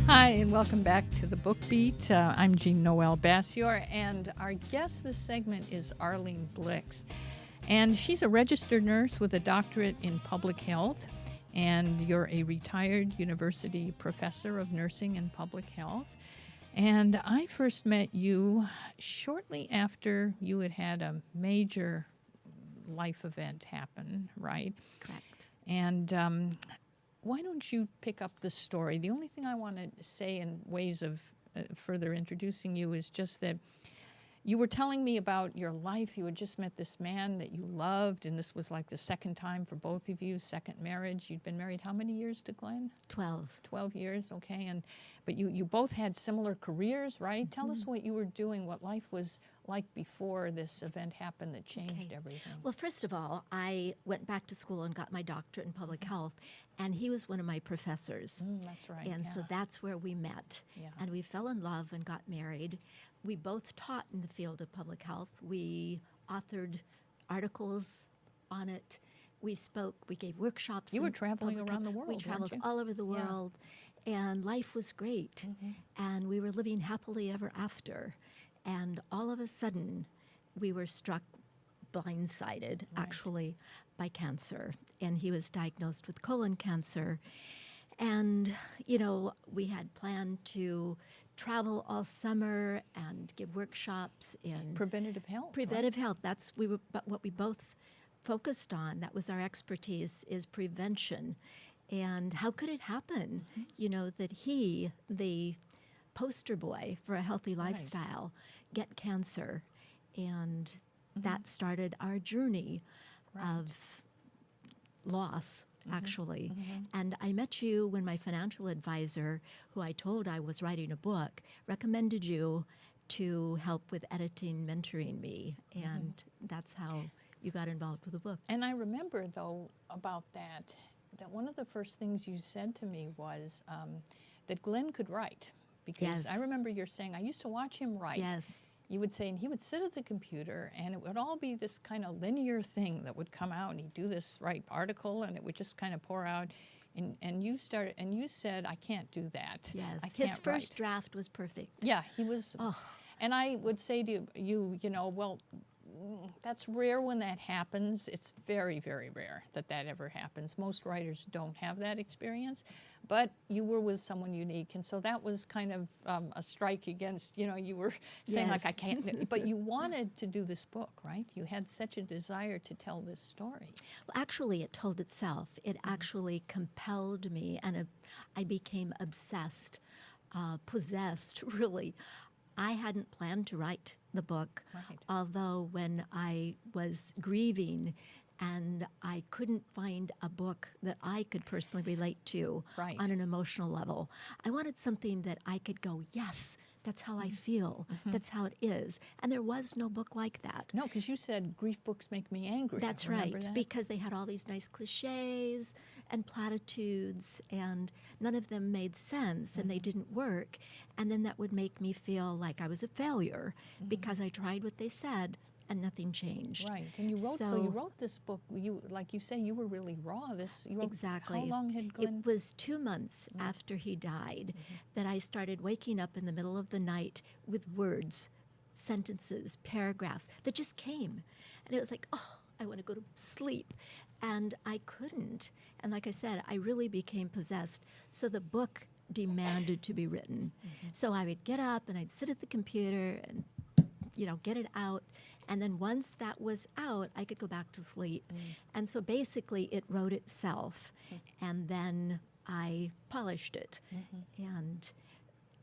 Hi, and welcome back to the Book Beat. I'm Jean Noel Bassior, and our guest this segment is Arlene Blix. And she's a registered nurse with a doctorate in public health, and you're a retired university professor of nursing and public health. And I first met you shortly after you had had a major life event happen, right? Correct. And why don't you pick up the story? The only thing I want to say in ways of further introducing you is just that you were telling me about your life. You had just met this man that you loved, and this was like the second time for both of you, second marriage. You'd been married how many years to Glenn? 12. 12 years, okay. But you both had similar careers, right? Mm-hmm. Tell us what you were doing, what life was like before this event happened that changed everything. Well, first of all, I went back to school and got my doctorate in public health, and he was one of my professors. That's right. And so that's where we met. Yeah. And we fell in love and got married. We both taught in the field of public health. We authored articles on it. We spoke, we gave workshops. You were traveling around the world. We traveled all over the world, and life was great. And we were living happily ever after. And all of a sudden, we were struck blindsided, actually, by cancer. And he was diagnosed with colon cancer. And, you know, we had planned to travel all summer and give workshops in preventative health. Health. That's what we both focused on. That was our expertise, is prevention. And how could it happen? You know, that he, the poster boy for a healthy lifestyle, get cancer. And that started our journey of loss, actually. And I met you when my financial advisor, who I told I was writing a book, recommended you to help with editing, mentoring me. And that's how you got involved with the book. And I remember, though, about that one of the first things you said to me was that Glenn could write. Because I remember you're saying, I used to watch him write. Yes. You would say, and he would sit at the computer, and it would all be this kind of linear thing that would come out, and he'd do this article, and it would just kind of pour out. And you said, I can't do that. Yes. I can't His first write. draft was perfect. Yeah, he was. And I would say to you, well, that's rare when that happens. It's very, very rare that ever happens. Most writers don't have that experience, but you were with someone unique, and so that was kind of a strike against, you were saying I can't, but you wanted to do this book, right? You had such a desire to tell this story. Well, actually, it told itself. It actually compelled me, and I became obsessed, possessed, really. I hadn't planned to write the book, although when I was grieving and I couldn't find a book that I could personally relate to on an emotional level, I wanted something that I could go, yes, that's how I feel. That's how it is. And there was no book like that. No, because you said grief books make me angry. That's right, because they had all these nice cliches and platitudes, and none of them made sense, and they didn't work. And then that would make me feel like I was a failure because I tried what they said and nothing changed. Right, and you wrote this book. You, like you say, you were really raw. You wrote, Exactly. How long had Glenn? It was 2 months after he died that I started waking up in the middle of the night with words, sentences, paragraphs that just came. And it was like, oh, I want to go to sleep. And I couldn't. And like I said, I really became possessed. So the book demanded to be written. So I would get up and I'd sit at the computer and, get it out. And then once that was out, I could go back to sleep. And so basically it wrote itself. And then I polished it. And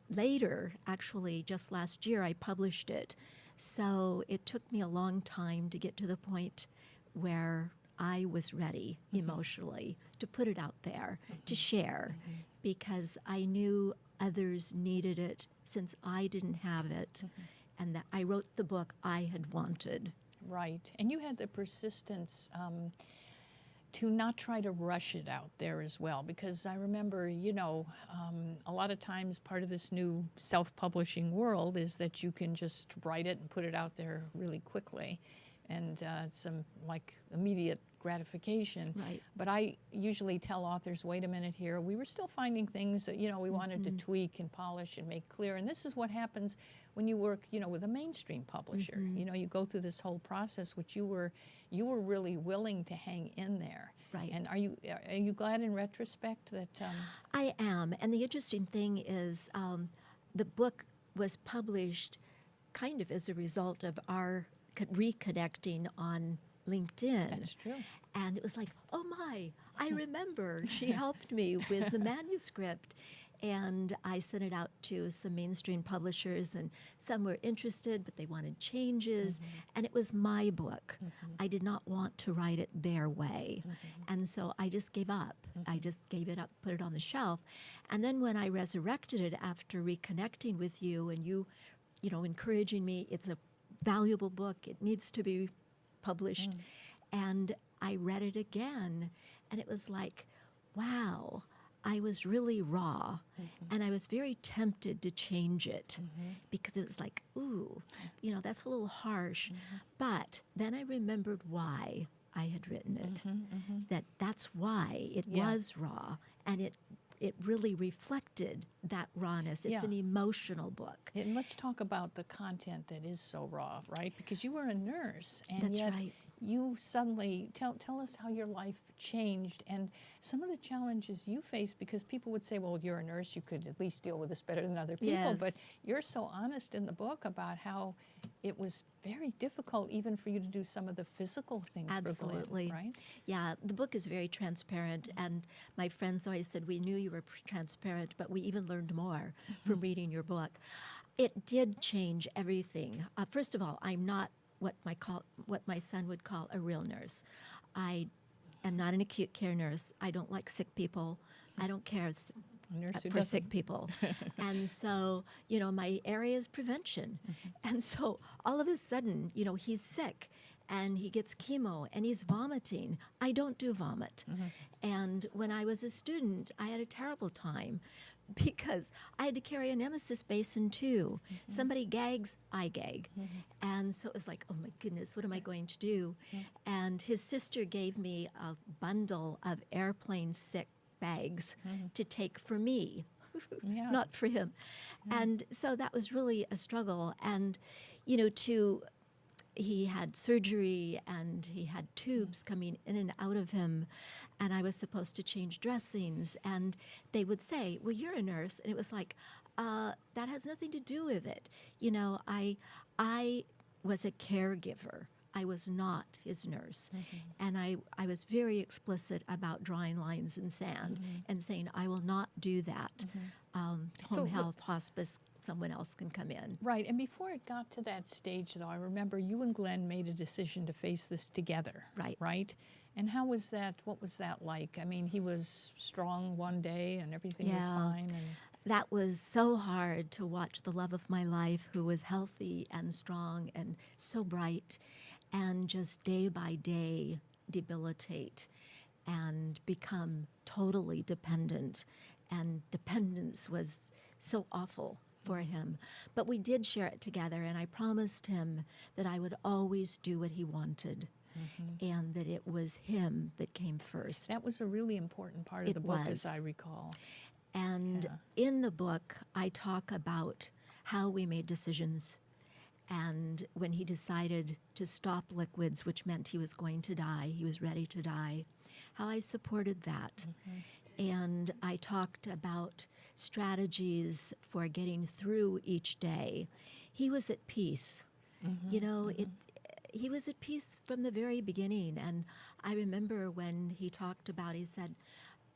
later, actually, just last year, I published it. So it took me a long time to get to the point where I was ready emotionally to put it out there, to share, because I knew others needed it since I didn't have it, and that I wrote the book I had wanted. Right, and you had the persistence to not try to rush it out there as well, because I remember, a lot of times part of this new self-publishing world is that you can just write it and put it out there really quickly, and some immediate gratification. Right. But I usually tell authors, wait a minute here, we were still finding things that, we wanted to tweak and polish and make clear, and this is what happens when you work, with a mainstream publisher. You go through this whole process, which you were really willing to hang in there. Right. And are you glad in retrospect that? I am. And the interesting thing is, the book was published kind of as a result of our reconnecting on LinkedIn. That's true. And it was like, oh my, I remember she helped me with the manuscript. And I sent it out to some mainstream publishers, and some were interested, but they wanted changes. And it was my book. I did not want to write it their way. And so I just gave up. I just gave it up, put it on the shelf. And then when I resurrected it after reconnecting with you and you encouraging me, it's a valuable book, it needs to be published. And I read it again, and it was like, wow, I was really raw, and I was very tempted to change it because it was like, ooh, that's a little harsh. But then I remembered why I had written it, that's why it was raw, and it really reflected that rawness. It's an emotional book. And let's talk about the content that is so raw, right? Because you were a nurse, and That's yet right. you suddenly, tell us how your life changed and some of the challenges you faced, because people would say, well, you're a nurse, you could at least deal with this better than other people. Yes. But you're so honest in the book about how it was very difficult even for you to do some of the physical things Absolutely. for Glenn, right? Yeah, the book is very transparent, and my friends always said, we knew you were transparent, but we even learned more from reading your book. It did change everything. First of all, I'm not what my son would call a real nurse. I am not an acute care nurse. I don't like sick people. I don't care for sick people. And so, my area is prevention. And so all of a sudden, he's sick and he gets chemo and he's vomiting. I don't do vomit. And when I was a student, I had a terrible time because I had to carry a nemesis basin too. Somebody gags, I gag. And so it was like, oh my goodness, what am I going to do? And his sister gave me a bundle of airplane sick bags to take for me, not for him. And so that was really a struggle. And, he had surgery and he had tubes coming in and out of him, and I was supposed to change dressings, and they would say, well, you're a nurse, and it was like, that has nothing to do with it. I was a caregiver. I was not his nurse. And I was very explicit about drawing lines in sand and saying, I will not do that. Home health, hospice, someone else can come in. Right, and before it got to that stage, though, I remember you and Glenn made a decision to face this together. Right. Right? And how was that? What was that like? I mean, he was strong one day and everything was fine. And that was so hard to watch the love of my life, who was healthy and strong and so bright, and just day by day debilitate and become totally dependent. And dependence was so awful for him. But we did share it together, and I promised him that I would always do what he wanted. And that it was him that came first. That was a really important part of the book, as I recall. And in the book, I talk about how we made decisions. And when he decided to stop liquids, which meant he was going to die, he was ready to die, how I supported that. And I talked about strategies for getting through each day. He was at peace. You know, he was at peace from the very beginning. And I remember when he talked about, he said,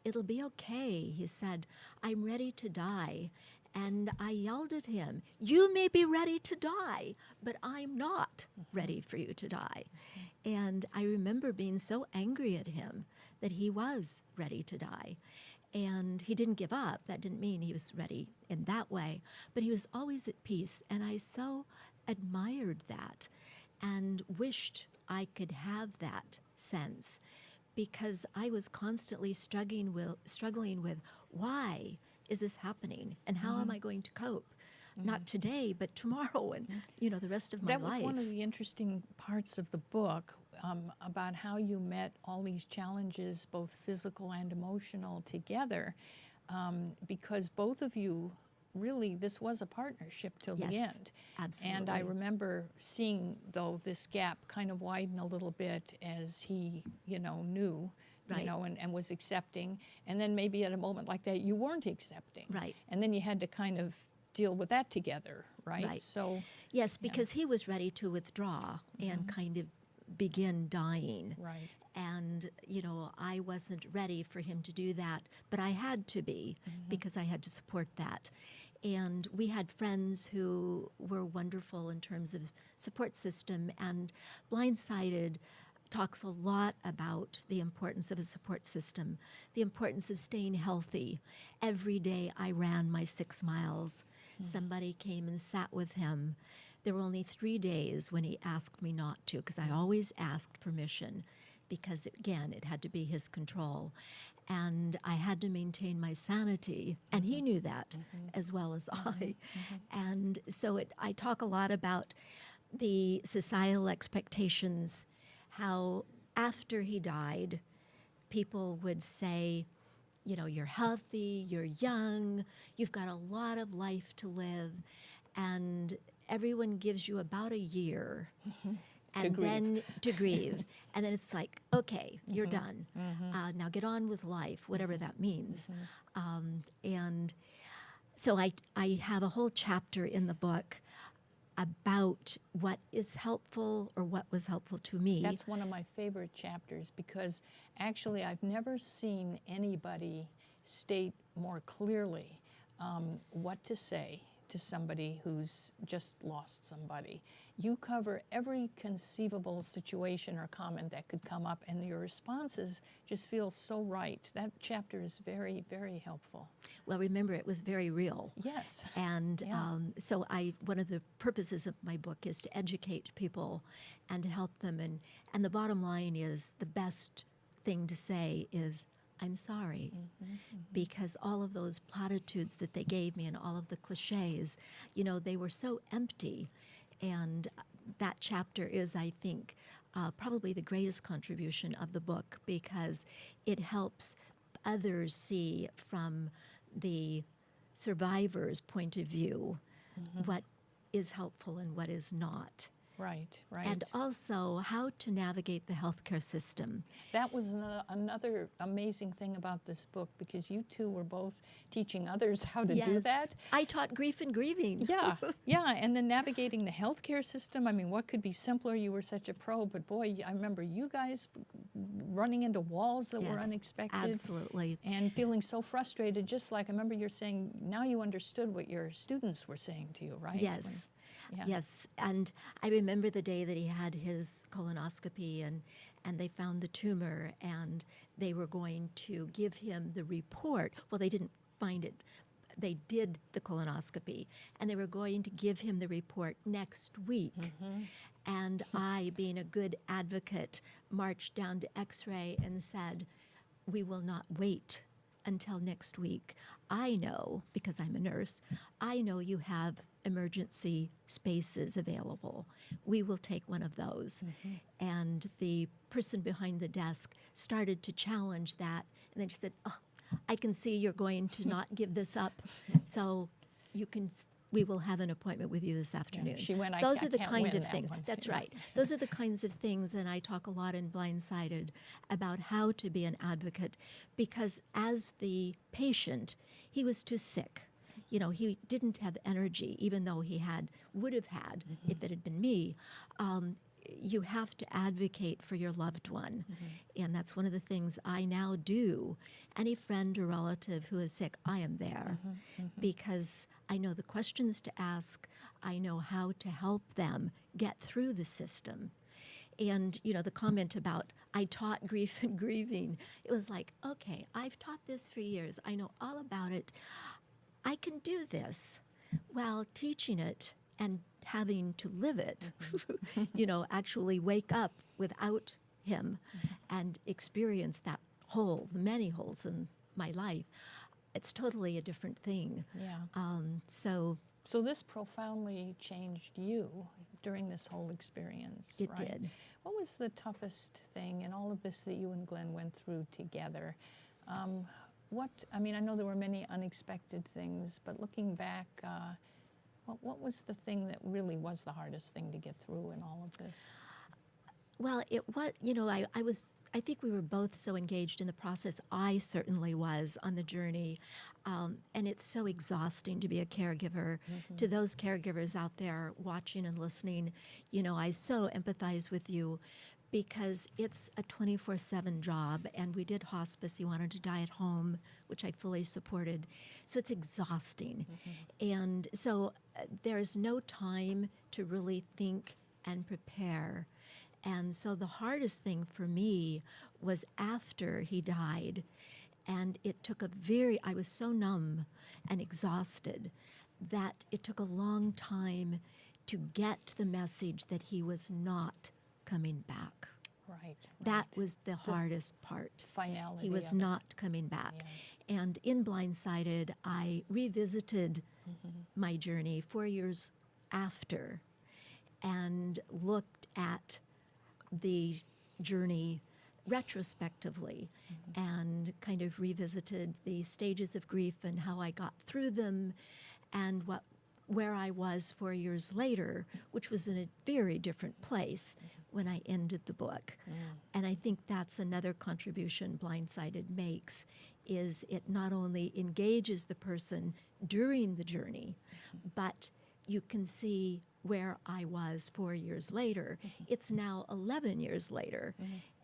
"It'll be okay." He said, "I'm ready to die." And I yelled at him, "You may be ready to die, but I'm not ready for you to die." And I remember being so angry at him that he was ready to die. And he didn't give up. That didn't mean he was ready in that way, but he was always at peace. And I so admired that and wished I could have that sense, because I was constantly struggling with why is this happening and how am I going to cope? Not today, but tomorrow and, you know, the rest of my life. That was one of the interesting parts of the book, about how you met all these challenges, both physical and emotional, together, because both of you, really, this was a partnership till the end. Absolutely. And I remember seeing, though, this gap kind of widen a little bit as he, you know, knew, you know, and was accepting. And then maybe at a moment like that, you weren't accepting. Right. And then you had to kind of deal with that together, right? So yes, because he was ready to withdraw and kind of begin dying. Right. And, you know, I wasn't ready for him to do that, but I had to be because I had to support that. And we had friends who were wonderful in terms of support system, and Blindsided talks a lot about the importance of a support system, the importance of staying healthy. Every day I ran my 6 miles. Somebody came and sat with him. There were only 3 days when he asked me not to, because I always asked permission, because, again, it had to be his control. And I had to maintain my sanity, and he knew that as well as I. And so I talk a lot about the societal expectations, how after he died, people would say, you know, "You're healthy, you're young, you've got a lot of life to live," and everyone gives you about a year. And then to grieve. And then it's like, okay, you're done. Now get on with life, whatever that means. And so I have a whole chapter in the book about what is helpful, or what was helpful to me. That's one of my favorite chapters, because actually I've never seen anybody state more clearly what to say to somebody who's just lost somebody. You cover every conceivable situation or comment that could come up, and your responses just feel so right. That chapter is very, very helpful. Well, remember, it was very real. Yes. And so one of the purposes of my book is to educate people and to help them. And the bottom line is, the best thing to say is, "I'm sorry," because all of those platitudes that they gave me and all of the cliches, you know, they were so empty. And that chapter is, I think, probably the greatest contribution of the book, because it helps others see from the survivor's point of view what is helpful and what is not. Right, right. And also how to navigate the healthcare system. That was another amazing thing about this book, because you two were both teaching others how to do that. I taught grief and grieving. Yeah, and then navigating the healthcare system. I mean, what could be simpler? You were such a pro, but boy, I remember you guys running into walls that were unexpected. Absolutely. And feeling so frustrated, just like I remember you're saying, now you understood what your students were saying to you, right? Yes. Yeah. Yes, and I remember the day that he had his colonoscopy, and they found the tumor, and they were going to give him the report. Well, they didn't find it. They did the colonoscopy, and they were going to give him the report next week. And I, being a good advocate, marched down to X-ray and said, "We will not wait until next week. I know, because I'm a nurse, I know you have emergency spaces available. We will take one of those. And the person behind the desk started to challenge that. And then she said, oh, I can see you're going to not give this up. So you can, we will have an appointment with you this afternoon. She went, Those I are the can't kind win of that things. one. That's Yeah. right. Those are the kinds of things, and I talk a lot in Blindsided about how to be an advocate, because as the patient, he was too sick. You know, he didn't have energy, even though he would have had if it had been me. You have to advocate for your loved one. And that's one of the things I now do. Any friend or relative who is sick, I am there because I know the questions to ask. I know how to help them get through the system. And, you know, the comment about I taught grief and grieving, it was like, okay, I've taught this for years. I know all about it. I can do this. Well, teaching it and having to live it, you know, actually wake up without him and experience that hole, the many holes in my life, it's totally a different thing. Yeah. So this profoundly changed you during this whole experience. it right? did. What was the toughest thing in all of this that you and Glenn went through together? I mean, I know there were many unexpected things, but looking back, what was the thing that really was the hardest thing to get through in all of this? Well, it was, you know, I think we were both so engaged in the process. I certainly was on the journey. And it's so exhausting to be a caregiver. To those caregivers out there watching and listening, you know, I so empathize with you because it's a 24/7 job, and we did hospice. He wanted to die at home, which I fully supported. So it's exhausting. And so there's no time to really think and prepare. And so the hardest thing for me was after he died. And it took I was so numb and exhausted that it took a long time to get the message that he was not coming back. Right. That was the hardest part. Finality. He was of it. not coming back. And in Blindsided, I revisited my journey 4 years after and looked at the journey retrospectively and kind of revisited the stages of grief and how I got through them and where I was 4 years later, which was in a very different place when I ended the book. And I think that's another contribution Blindsided makes, is it not only engages the person during the journey, but you can see where I was 4 years later. It's now 11 years later,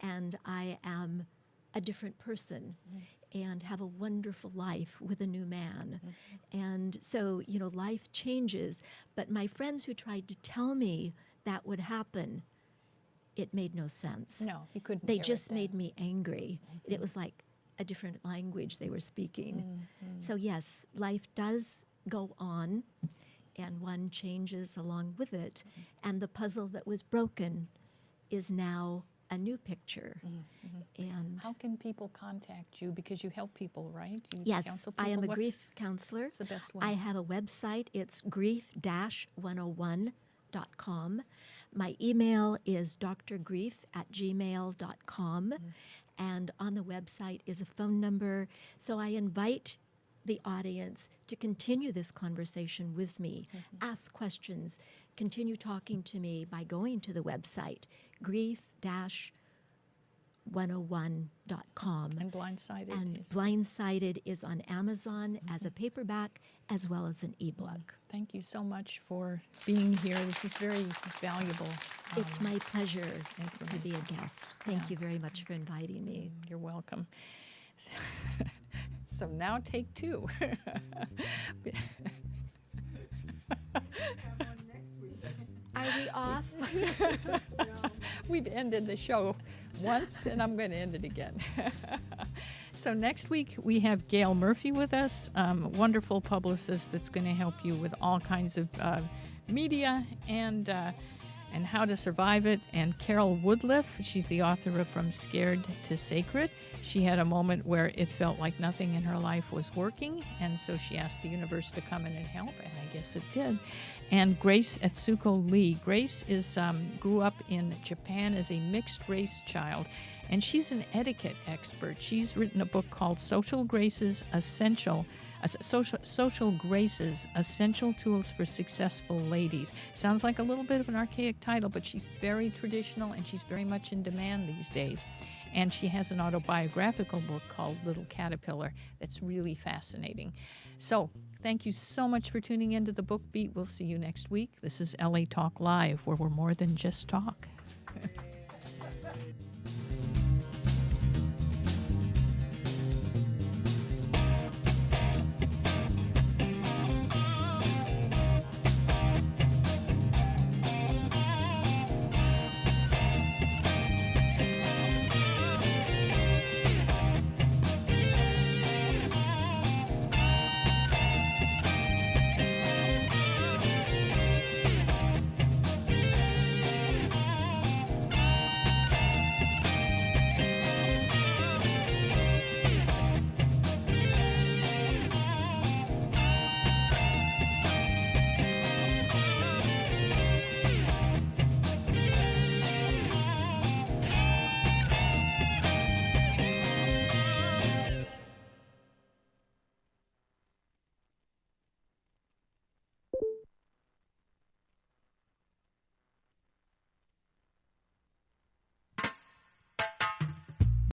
and I am a different person and have a wonderful life with a new man. And so, you know, life changes, but my friends who tried to tell me that would happen, it made no sense. No, you couldn't. They hear just it then. made me angry. It was like a different language they were speaking. So yes, life does go on, and one changes along with it. And the puzzle that was broken is now a new picture. And How can people contact you? Because you help people, right? You yes, counsel I am people. a grief counselor. What's the best one? I have a website. It's grief-101.com. My email is drgrief@gmail.com. And on the website is a phone number. So I invite the audience to continue this conversation with me, ask questions, continue talking to me by going to the website, grief-101.com. And Blindsided. And is- Blindsided is on Amazon as a paperback as well as an ebook. Thank you so much for being here. This is very valuable. It's my pleasure to information. be a guest. Thank you very much for inviting me. You're welcome. So now take two. Are we off? We've ended the show once, and I'm going to end it again. So next week, we have Gail Murphy with us, a wonderful publicist that's going to help you with all kinds of media and and How to Survive It. And Carol Woodliff, she's the author of From Scared to Sacred. She had a moment where it felt like nothing in her life was working, and so she asked the universe to come in and help, and I guess it did. And Grace Atsuko Lee. Grace grew up in Japan as a mixed-race child, and she's an etiquette expert. She's written a book called Social Graces, Essential Tools for Successful Ladies. Sounds like a little bit of an archaic title, but she's very traditional and she's very much in demand these days. And she has an autobiographical book called Little Caterpillar that's really fascinating. So thank you so much for tuning into the Book Beat. We'll see you next week. This is LA Talk Live, where we're more than just talk.